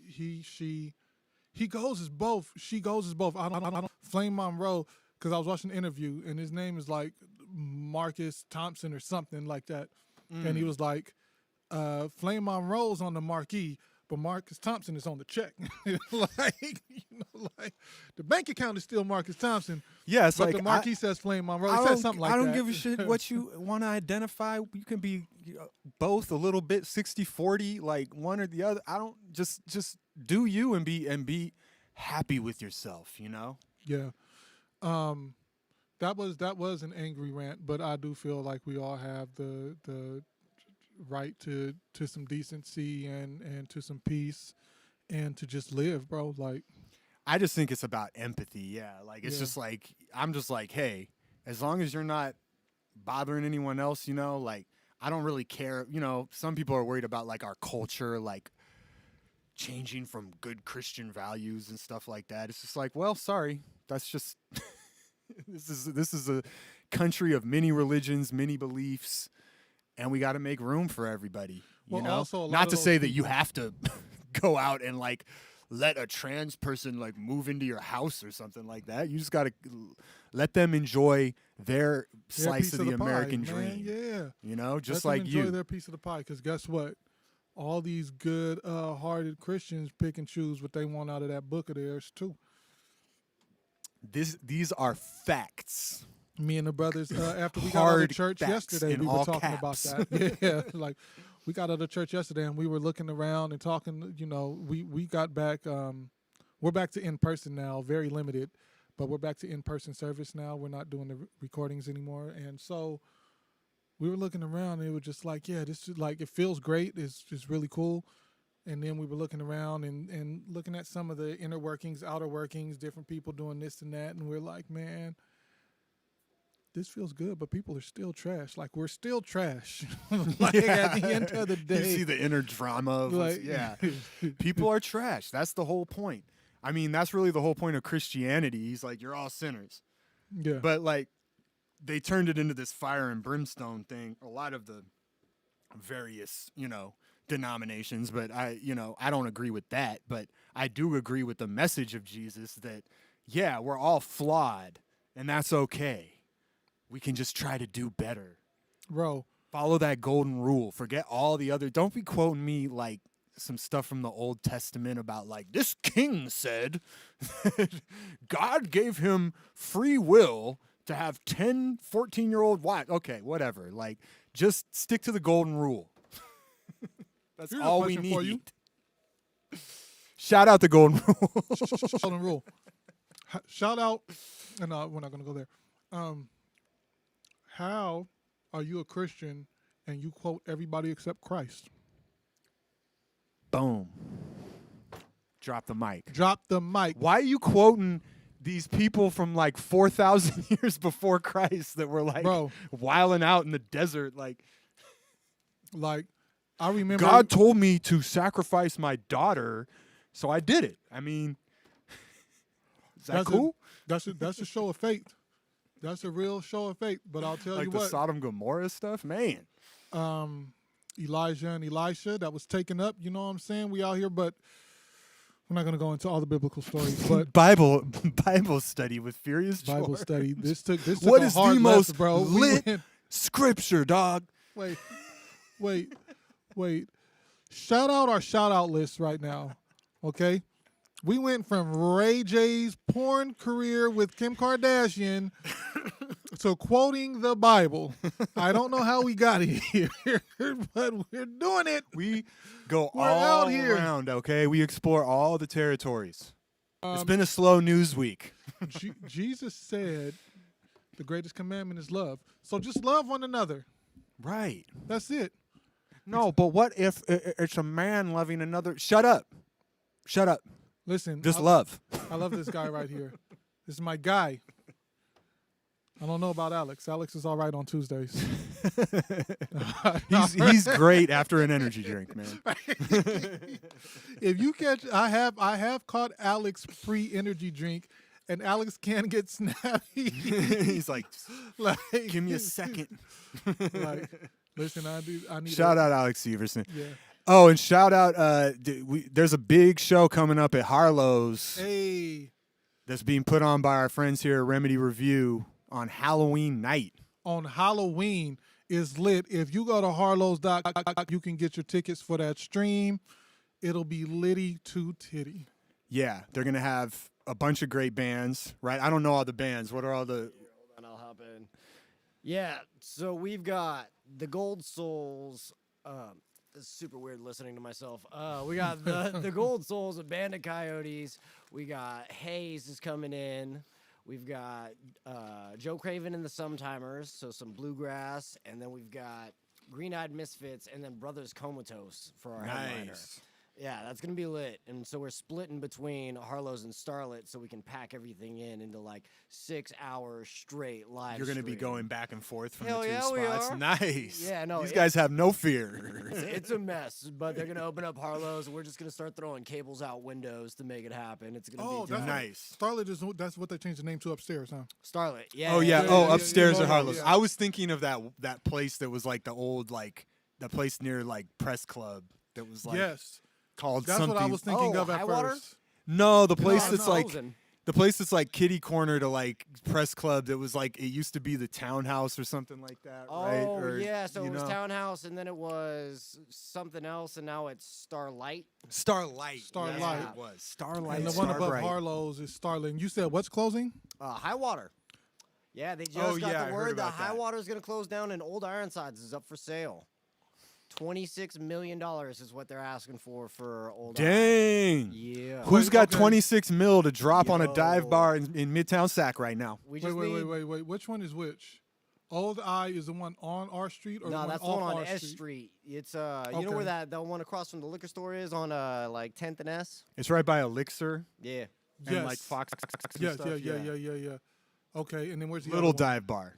He goes as both. She goes as both. I don't Flame Monroe, because I was watching an interview and his name is like Marcus Thompson or something like that, and he was like, Flame Monroe's on the marquee, but Marcus Thompson is on the check. Like, like the bank account is still Marcus Thompson. Yeah, it's but like the marquee says Flame Monroe. I It says something like that. I don't give a shit what you want to identify. You can be both a little bit 60-40, like one or the other. I don't just do you and be happy with yourself, you know? Yeah. That was an angry rant, but I do feel like we all have the right to some decency and to some peace and to just live, bro. Like, I just think it's about empathy. Yeah. Like, it's Yeah. just like, I'm just like, hey, as long as you're not bothering anyone else, you know, like, I don't really care. You know, some people are worried about like our culture, like changing from good Christian values and stuff like that. It's just like, well, sorry. That's just, this is a country of many religions, many beliefs, and we got to make room for everybody. You Well, know, also, a lot not of to those say that you have to go out and like let a trans person like move into your house or something like that. You just got to let them enjoy their slice piece of the pie, American man. dream. Yeah. You know, just Let them like enjoy you. their piece of the pie. Because guess what? All these good hearted Christians pick and choose what they want out of that book of theirs too. These are facts. Me and the brothers, after we got out of Hard church facts yesterday, in we were all talking caps. about that. Yeah, like we got out of church yesterday and we were looking around and talking. You know, we got back. We're back to in person now, very limited, but we're back to in person service now. We're not doing the recordings anymore, and so we were looking around and it was just like, yeah, this is like, it feels great. It's just really cool. And then we were looking around and looking at some of the inner workings, outer workings, different people doing this and that, and we're like, man, this feels good, but people are still trash. Like, we're still trash. Like, at the end of the day. You see the inner drama of what's- Like- yeah. People are trash. That's the whole point. I mean, that's really the whole point of Christianity. He's like, you're all sinners. Yeah. But like they turned it into this fire and brimstone thing. A lot of the various, you know, denominations, but I don't agree with that, but I do agree with the message of Jesus that yeah, we're all flawed and that's okay. We can just try to do better. Bro, Follow that golden rule. Forget all the other. Don't be quoting me like some stuff from the Old Testament about like this king said that God gave him free will to have 10, 14-year-old wives. Okay, whatever. Like, just stick to the golden rule. That's Here's a all we question for you. need. Shout out the golden rule. golden rule. Shout out, and we're not going to go there. How are you a Christian and you quote everybody except Christ? Boom. Drop the mic. Drop the mic. Why are you quoting these people from like 4,000 years before Christ that were like Bro. wilding out in the desert? Like, Like, I remember. God told me to sacrifice my daughter, so I did it. I mean, is that That's cool? That's a show of faith. That's a real show of faith. But I'll tell Like you the what. Sodom Gomorrah stuff? Man. Elijah and Elisha, that was taken up. You know what I'm saying? We out here, but we're not going to go into all the biblical stories. But Bible study with Furious Bible George. study. This took What a is hard the left, most bro. We lit went- scripture, dog? Wait. Shout out our shout out list right now. Okay? We went from Ray J's porn career with Kim Kardashian to quoting the Bible. I don't know how we got here, but we're doing it. We go We're all out here. around, okay? We explore all the territories. It's been a slow news week. Jesus said the greatest commandment is love. So just love one another. Right. That's it. No, but what if it's a man loving another? Shut up. Shut up. Listen, Just love. I love this guy right here. This is my guy. I don't know about Alex. Alex is all right on Tuesdays. He's great after an energy drink, man. If you catch, I have caught Alex pre-energy drink, and Alex can get snappy. He's like, like, give me a second. like, listen, I need. Shout out Alex Severson. Yeah. Oh, and shout out, there's a big show coming up at Harlow's Hey, that's being put on by our friends here at Remedy Review on Halloween night. on Halloween is lit. If you go to harlows.com, you can get your tickets for that stream. It'll be litty to titty. Yeah, they're going to have a bunch of great bands, right? I don't know all the bands. What are all the... And I'll hop in. Yeah, so we've got the Gold Souls. This is super weird listening to myself. We got the Gold Souls, a band of coyotes. We got Hayes is coming in. We've got Joe Craven and the Sometimers, so some bluegrass, and then we've got Green Eyed Misfits, and then Brothers Comatose for our headliner. Nice. Yeah, that's gonna be lit, and so we're splitting between Harlow's and Starlet, so we can pack everything into like 6 hours straight live. You're going to be stream. going back and forth from Hell the two yeah, we spots. are. Nice. Yeah, no, These it- guys have no fear. It's a mess, but they're gonna open up Harlow's, and we're just gonna start throwing cables out windows to make it happen. It's gonna Oh, be that's dope. Nice. Starlet is that's what they changed the name to upstairs, huh? Starlet. Yeah. Oh yeah. yeah, Oh, yeah, upstairs yeah, at yeah, Harlow's. yeah. I was thinking of that place that was like the old the place near like Press Club that was like Yes, called that's something. what I was thinking Oh, of at Highwater? first. No, the place No, that's no, like Frozen. the place that's like kitty corner to like Press Club. That was like it used to be the Townhouse or something like that, right? Oh Or, yeah, so you it was know? Townhouse, and then it was something else, and now it's Starlight. Starlight. Starlight. That's what it was Starlight. And the one above Starbright. Harlow's is Starling. You said what's closing? Highwater. Yeah, they just Oh, got yeah, I the heard word that about that. Highwater's gonna close down, and Old Ironsides is up for sale. $26 million is what they're asking for Old Iron. Dang. Yeah. Who's got Okay. 26 mil to drop on a dive Yo. bar in Midtown Sac right now? We Wait, just wait, need, wait, wait, wait. Which one is which? Old Eye is the one on our street, or No, the one that's the off one on our S street? Street. It's you know where Okay. that one across from the liquor store is on like 10th and S. It's right by Elixir Yeah. and Yes. like Fox. and Yes, stuff. yeah. Okay, and then where's the Little other one? dive bar,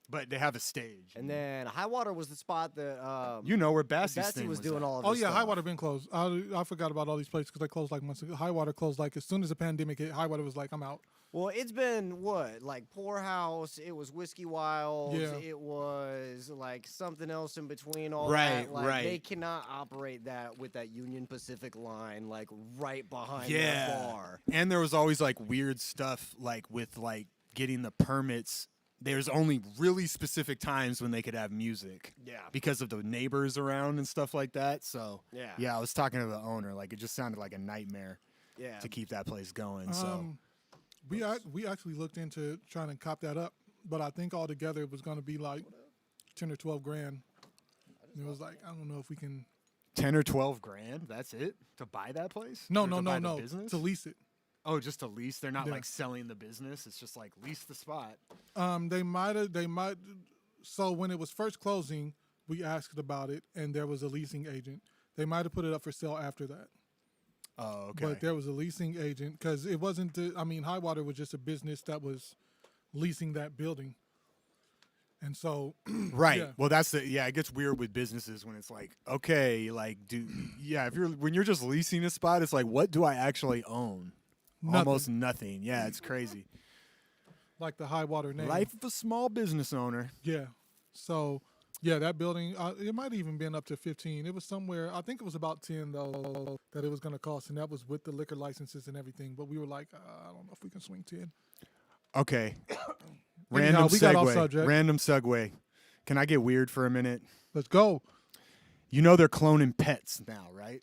but they have a stage. And then Highwater was the spot that you know where Bassie's Bessie thing was doing at. all of Oh this yeah, stuff. Highwater been closed. I forgot about all these places because they closed like months ago. Highwater closed like as soon as the pandemic hit. Highwater was like, I'm out. Well, it's been what, like Poorhouse. It was Whiskey Wild. Yeah. It was like something else in between all Right, that. Like, right. They cannot operate that with that Union Pacific line, like right behind Yeah. the bar. And there was always like weird stuff like with like getting the permits. There's only really specific times when they could have music Yeah. because of the neighbors around and stuff like that. So Yeah. I was talking to the owner. Like it just sounded like a nightmare Yeah. to keep that place going. So We actually looked into trying to cop that up, but I think altogether it was going to be like 10 or 12 grand. And it was like, I don't know if we can. 10 or 12 grand. That's it to buy that place. No, Or no, to no, buy the no. business? To lease it. Oh, just to lease. They're not Yeah. like selling the business. It's just like lease the spot. They might. So when it was first closing, we asked about it, and there was a leasing agent. They might have put it up for sale after that. Oh, okay. But there was a leasing agent because it wasn't. Highwater was just a business that was leasing that building, and so Right. Yeah. Well, it gets weird with businesses when it's like, okay, like, when you're just leasing a spot, it's like, what do I actually own? Nothing. Almost nothing. Yeah, it's crazy. like the Highwater name. Life of a small business owner. Yeah. So yeah, that building. It might have even been up to 15. It was somewhere. I think it was about 10 though that it was going to cost, and that was with the liquor licenses and everything. But we were like, I don't know if we can swing 10. Okay. Anyhow, we got off segue. subject. Random segue. Can I get weird for a minute? Let's go. You know they're cloning pets now, right?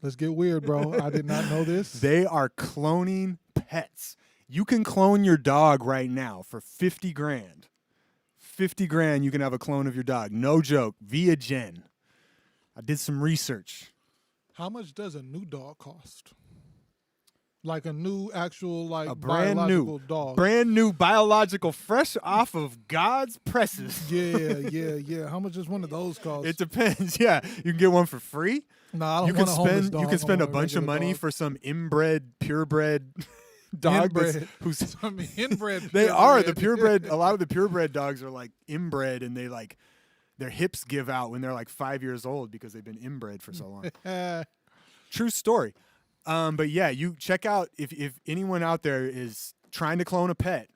Let's get weird, bro. I did not know this. They are cloning pets. You can clone your dog right now for 50 grand. 50 grand, you can have a clone of your dog. No joke. Via Gen. I did some research. How much does a new dog cost? Like a new actual like A brand biological new dog. Brand new biological, fresh off of God's presses. Yeah. How much does one of those cost? It depends. Yeah, you can get one for free. Nah, I don't You can want a homeless spend dog. you I can spend a want bunch of regular money dog. for some inbred, purebred dog that's, Inbred. who's Some inbred. they are the purebred. purebred. A lot of the purebred dogs are like inbred, and they like their hips give out when they're like 5 years old because they've been inbred for so long. True story. But yeah, you check out if anyone out there is trying to clone a pet.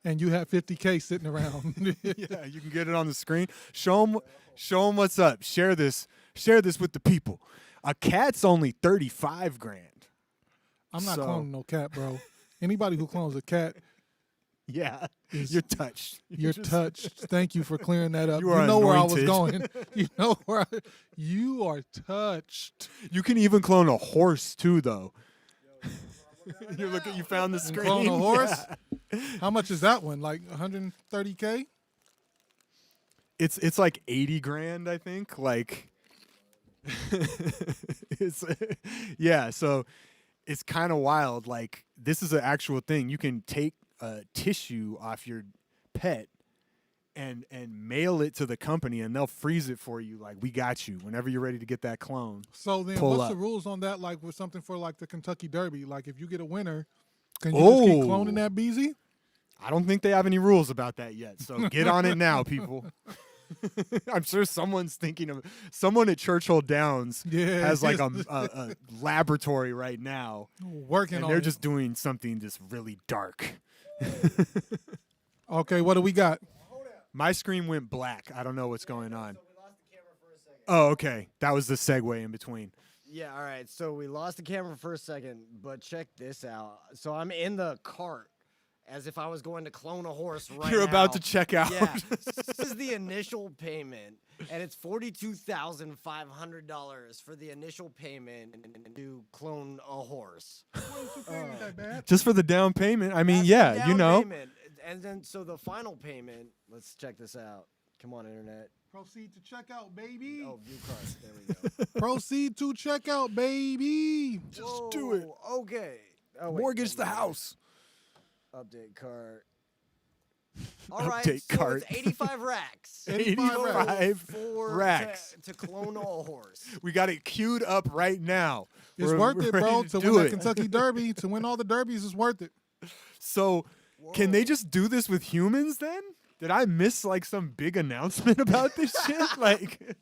And you have 50K sitting around. Yeah, you can get it on the screen. Show them what's up. Share this with the people. A cat's only 35 grand. I'm not So- cloning no cat, bro. Anybody who clones a cat, Yeah, Is- you're touched. you're touched. Thank you for clearing that up. You You, are know where I was anointed. going. You know where you are touched. You can even clone a horse too, though. You look at you found the And screen. clone a horse? Yeah. How much is that one? Like 130K? It's like 80 grand, I think. Like, it's yeah. So it's kind of wild. Like, this is an actual thing. You can take tissue off your pet and mail it to the company, and they'll freeze it for you. Like, we got you whenever you're ready to get that clone. So then Pull what's up. the rules on that? Like with something for like the Kentucky Derby? Like if you get a winner, can you just keep Oh. cloning that BZ? I don't think they have any rules about that yet. So get on it now, people. I'm sure someone's thinking of someone at Churchill Downs Yeah. has like a laboratory right now, working and on they're it. just doing something just really dark. Okay, what do we got? My screen went black. I don't know what's going on. Oh, okay. That was the segue in between. Yeah, all right. So we lost the camera for a second, but check this out. So I'm in the cart as if I was going to clone a horse right You're about to now. check out. Yeah. This is the initial payment, and it's $42,500 for the initial payment to clone a horse. Just for the down payment. I mean, That's the yeah, you down know. payment. And then so the final payment, let's check this out. Come on, internet. Proceed to checkout, baby. Oh, view card. There we go. Proceed to checkout, baby. Just do it. Whoa, okay. Oh, wait, Mortgage the never mind. house. Update cart. All right, Update so cart. it's 85 racks. 85 for racks. to clone a horse. We got it queued up right now. It's We're- worth we're it, ready bro. to To do win that it. Kentucky Derby, to win all the derbies is worth it. So, can they just do this with humans then? Did I miss like some big announcement about this shit? Like,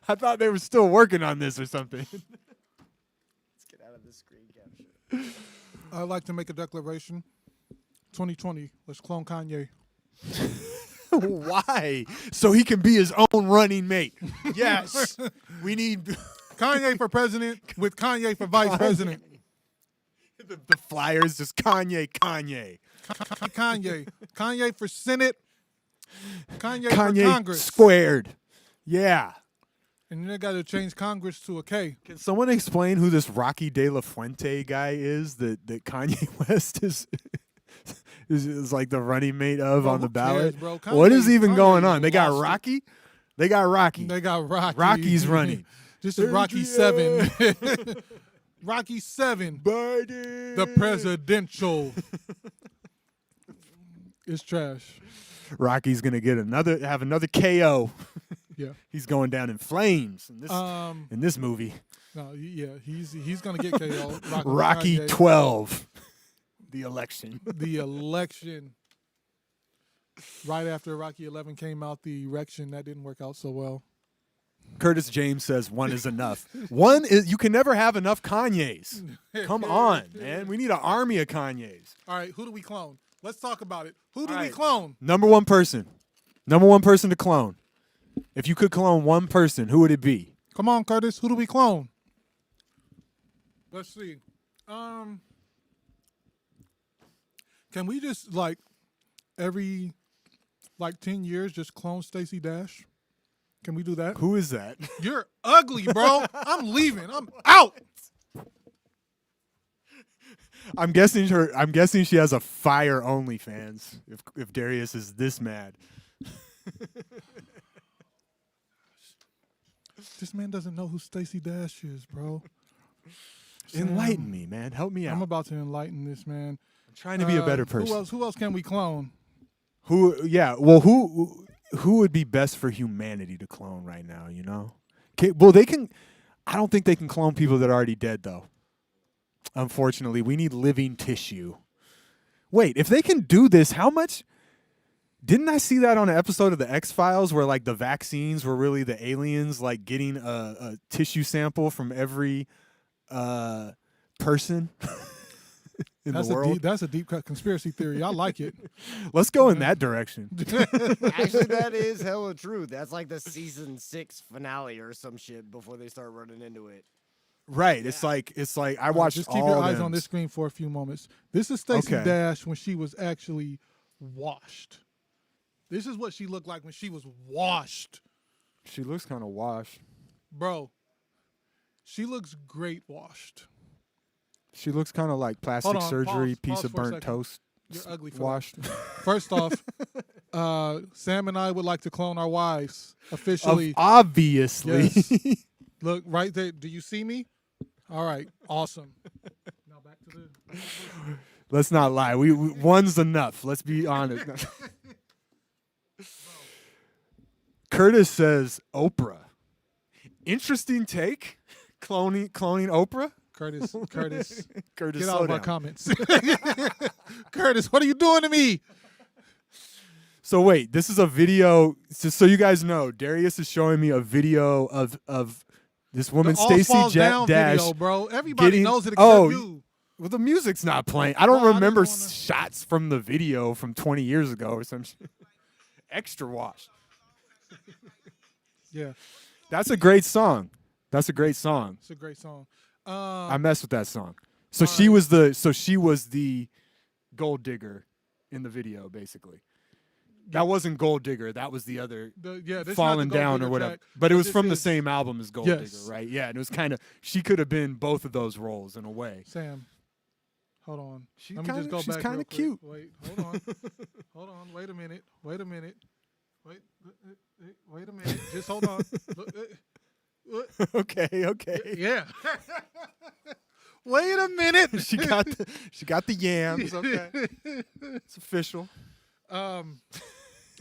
I thought they were still working on this or something. Let's get out of this screen capture. I'd like to make a declaration. 2020, let's clone Kanye. Why? So he can be his own running mate. Yes. We need Kanye for president with Kanye for vice president. the flyers just Kanye. Kanye. Kanye for Senate. Kanye, for Kanye Congress. squared. Yeah. And then they got to change Congress to a K. Can someone explain who this Rocky De La Fuente guy is that Kanye West is like the running mate of Bro, on the who ballot? cares, bro? What is Kanye- even Kanye going on? They got lost it. Rocky? They got Rocky. They got Rocky. Rocky's running. This is Rocky 7. Rocky 7. Biden. The presidential. It's trash. Rocky's gonna have another KO. Yeah. He's going down in flames in Um. this movie. No. Yeah. He's gonna get KO. Rocky Kanye. 12. The election. The election. Right after Rocky 11 came out, the erection that didn't work out so well. Curtis James says one is enough. You can never have enough Kanyes. Come on, man. We need an army of Kanyes. All right. Who do we clone? Let's talk about it. Who do All we right. clone? Number one person to clone. If you could clone one person, who would it be? Come on, Curtis. Who do we clone? Let's see. Can we just every 10 years just clone Stacey Dash? Can we do that? Who is that? You're ugly, bro. I'm leaving. I'm out. I'm guessing she has a fire OnlyFans. If Darius is this mad. This man doesn't know who Stacey Dash is, bro. Enlighten me, man. Help me out. I'm about to enlighten this man. I'm trying to be a better person. Who else can we clone? Who would be best for humanity to clone right now, you know? Well, they can. I don't think they can clone people that are already dead, though. Unfortunately, we need living tissue. Wait, if they can do this, how much? Didn't I see that on an episode of the X-Files where like the vaccines were really the aliens like getting a tissue sample from every person in That's the world? that's a deep cut conspiracy theory. I like it. Let's go in that direction. Actually, that is hella true. That's like the season 6 finale or some shit before they start running into it. Right. It's like I watched Just keep all your eyes them. on this screen for a few moments. This is Stacey Okay. Dash when she was actually washed. This is what she looked like when she was washed. She looks kind of washed. Bro, she looks great washed. She looks kind of like plastic on, surgery, pause piece of for a burnt second. toast. You're ugly for that. washed. First off, Sam and I would like to clone our wives officially. Obviously. Yes. Look right there. Do you see me? All right. Awesome. Now back to the. Let's not lie. We one's enough. Let's be honest. Curtis says Oprah. Interesting take. Cloning Oprah. Curtis, Curtis, get slow out of my down. comments. Curtis, what are you doing to me? So wait, this is a video. Just so you guys know, Darius is showing me a video of this woman, The All Stacey Falls Down Dash. video, bro. Everybody getting- knows it except oh, you. Well, the music's not playing. I don't Well, I remember didn't wanna- shots from the video from 20 years ago or some shit. Extra wash. Yeah, That's a great song. That's a great song. it's a great song. I messed with that song. So all she was the gold digger in the video, basically. That wasn't Gold Digger. That was the other This is not the Falling Gold Down or Digger whatever. track, But it was this from the is- same album as Gold Yes. Digger, right? Yeah, and it was kind of she could have been both of those roles in a way. Sam, hold on. She's Let me just kinda- go she's back. kinda real quick. cute. Wait, hold on. Hold on. Wait a minute. Wait a minute. Wait a minute. Just hold on. Look, okay. yeah. Wait a minute. she got the yams. Okay, it's official.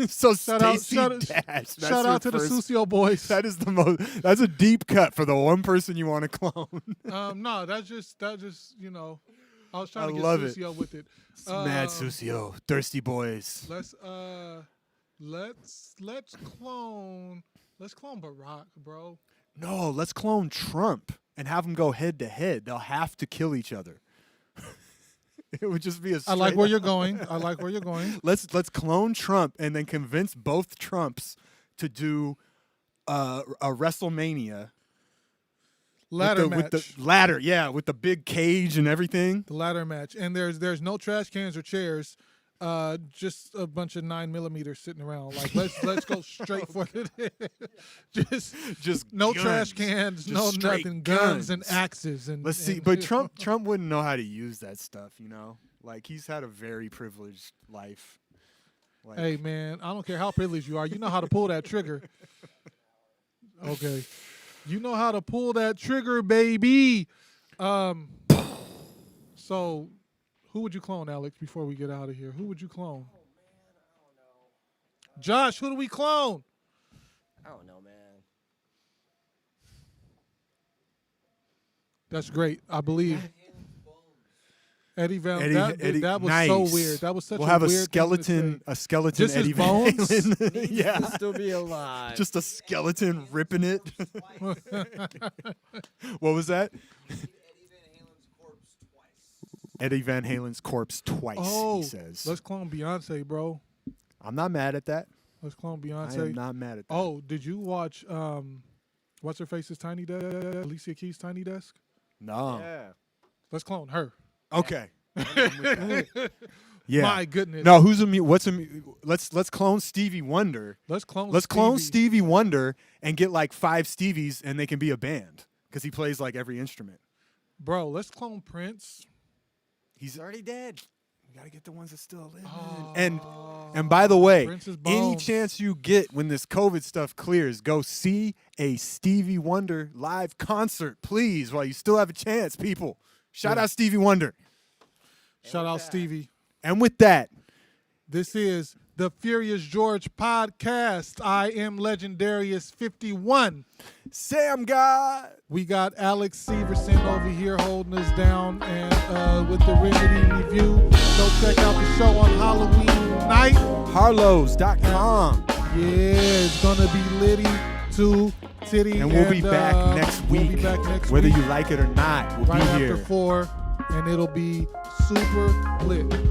So Shout out- Stacey shout out- Dash. That's Shout her out to the first- Sucio boys. That is the most. That's a deep cut for the one person you want to clone. No, that just I was trying I to get love it. Sucio with it. Mad Sucio, thirsty boys. Let's clone Barack, bro. No, let's clone Trump and have them go head to head. They'll have to kill each other. It would just be a. I like straight where up- you're going. I like where you're going. Let's clone Trump and then convince both Trumps to do a WrestleMania Ladder with match. the ladder, yeah, with the big cage and everything. The ladder match, and there's no trash cans or chairs, just a bunch of 9mm sitting around. Like let's go straight for it. just no trash guns. cans, Just no straight nothing, guns and guns. axes and. Let's see, and- but Trump wouldn't know how to use that stuff, you know. Like he's had a very privileged life. Like, Hey man, I don't care how privileged you are. You know how to pull that trigger. Okay, you know how to pull that trigger, baby. So, who would you clone, Alex? Before we get out of here, who would you clone? Oh man, I don't know. Josh, who do we clone? I don't know, man. That's great. I believe Eddie Van. Eddie, that was nice. so weird. That was such we'll a have weird a skeleton Just his Eddie Van bones? Halen. Yeah, He'd still be alive. just a skeleton ripping it. What was that? Eddie Van Halen's corpse twice. Oh, he says. let's clone Beyonce, bro. I'm not mad at that. Let's clone I am Beyonce. not mad at that. Oh, did you watch what's her face's Tiny Desk? Alicia Keys' Tiny Desk. no. yeah. Let's clone her. Okay. Yeah. My goodness. No, who's a what's a let's clone Stevie Wonder. Let's clone. Let's clone Stevie. Stevie Wonder and get like 5 Stevies and they can be a band because he plays like every instrument. Bro, let's clone Prince. He's Already dead. we gotta get the ones that still live. Oh, And by the way, Prince's any bones. chance you get when this COVID stuff clears, go see a Stevie Wonder live concert, please, while you still have a chance, people. Shout Yeah. out Stevie Wonder. Shout out Stevie. And with that, This is the Furious George podcast. I am Legendarius 51. Sam God. We got Alex Severson over here holding us down, and with the Remedy review. Go check out the show on Halloween night. Harlows.com. Yeah, it's gonna be litty to titty, And we'll be back next week. We'll be back next Whether week, you like it or not, we'll right be after here. 4, and it'll be super lit.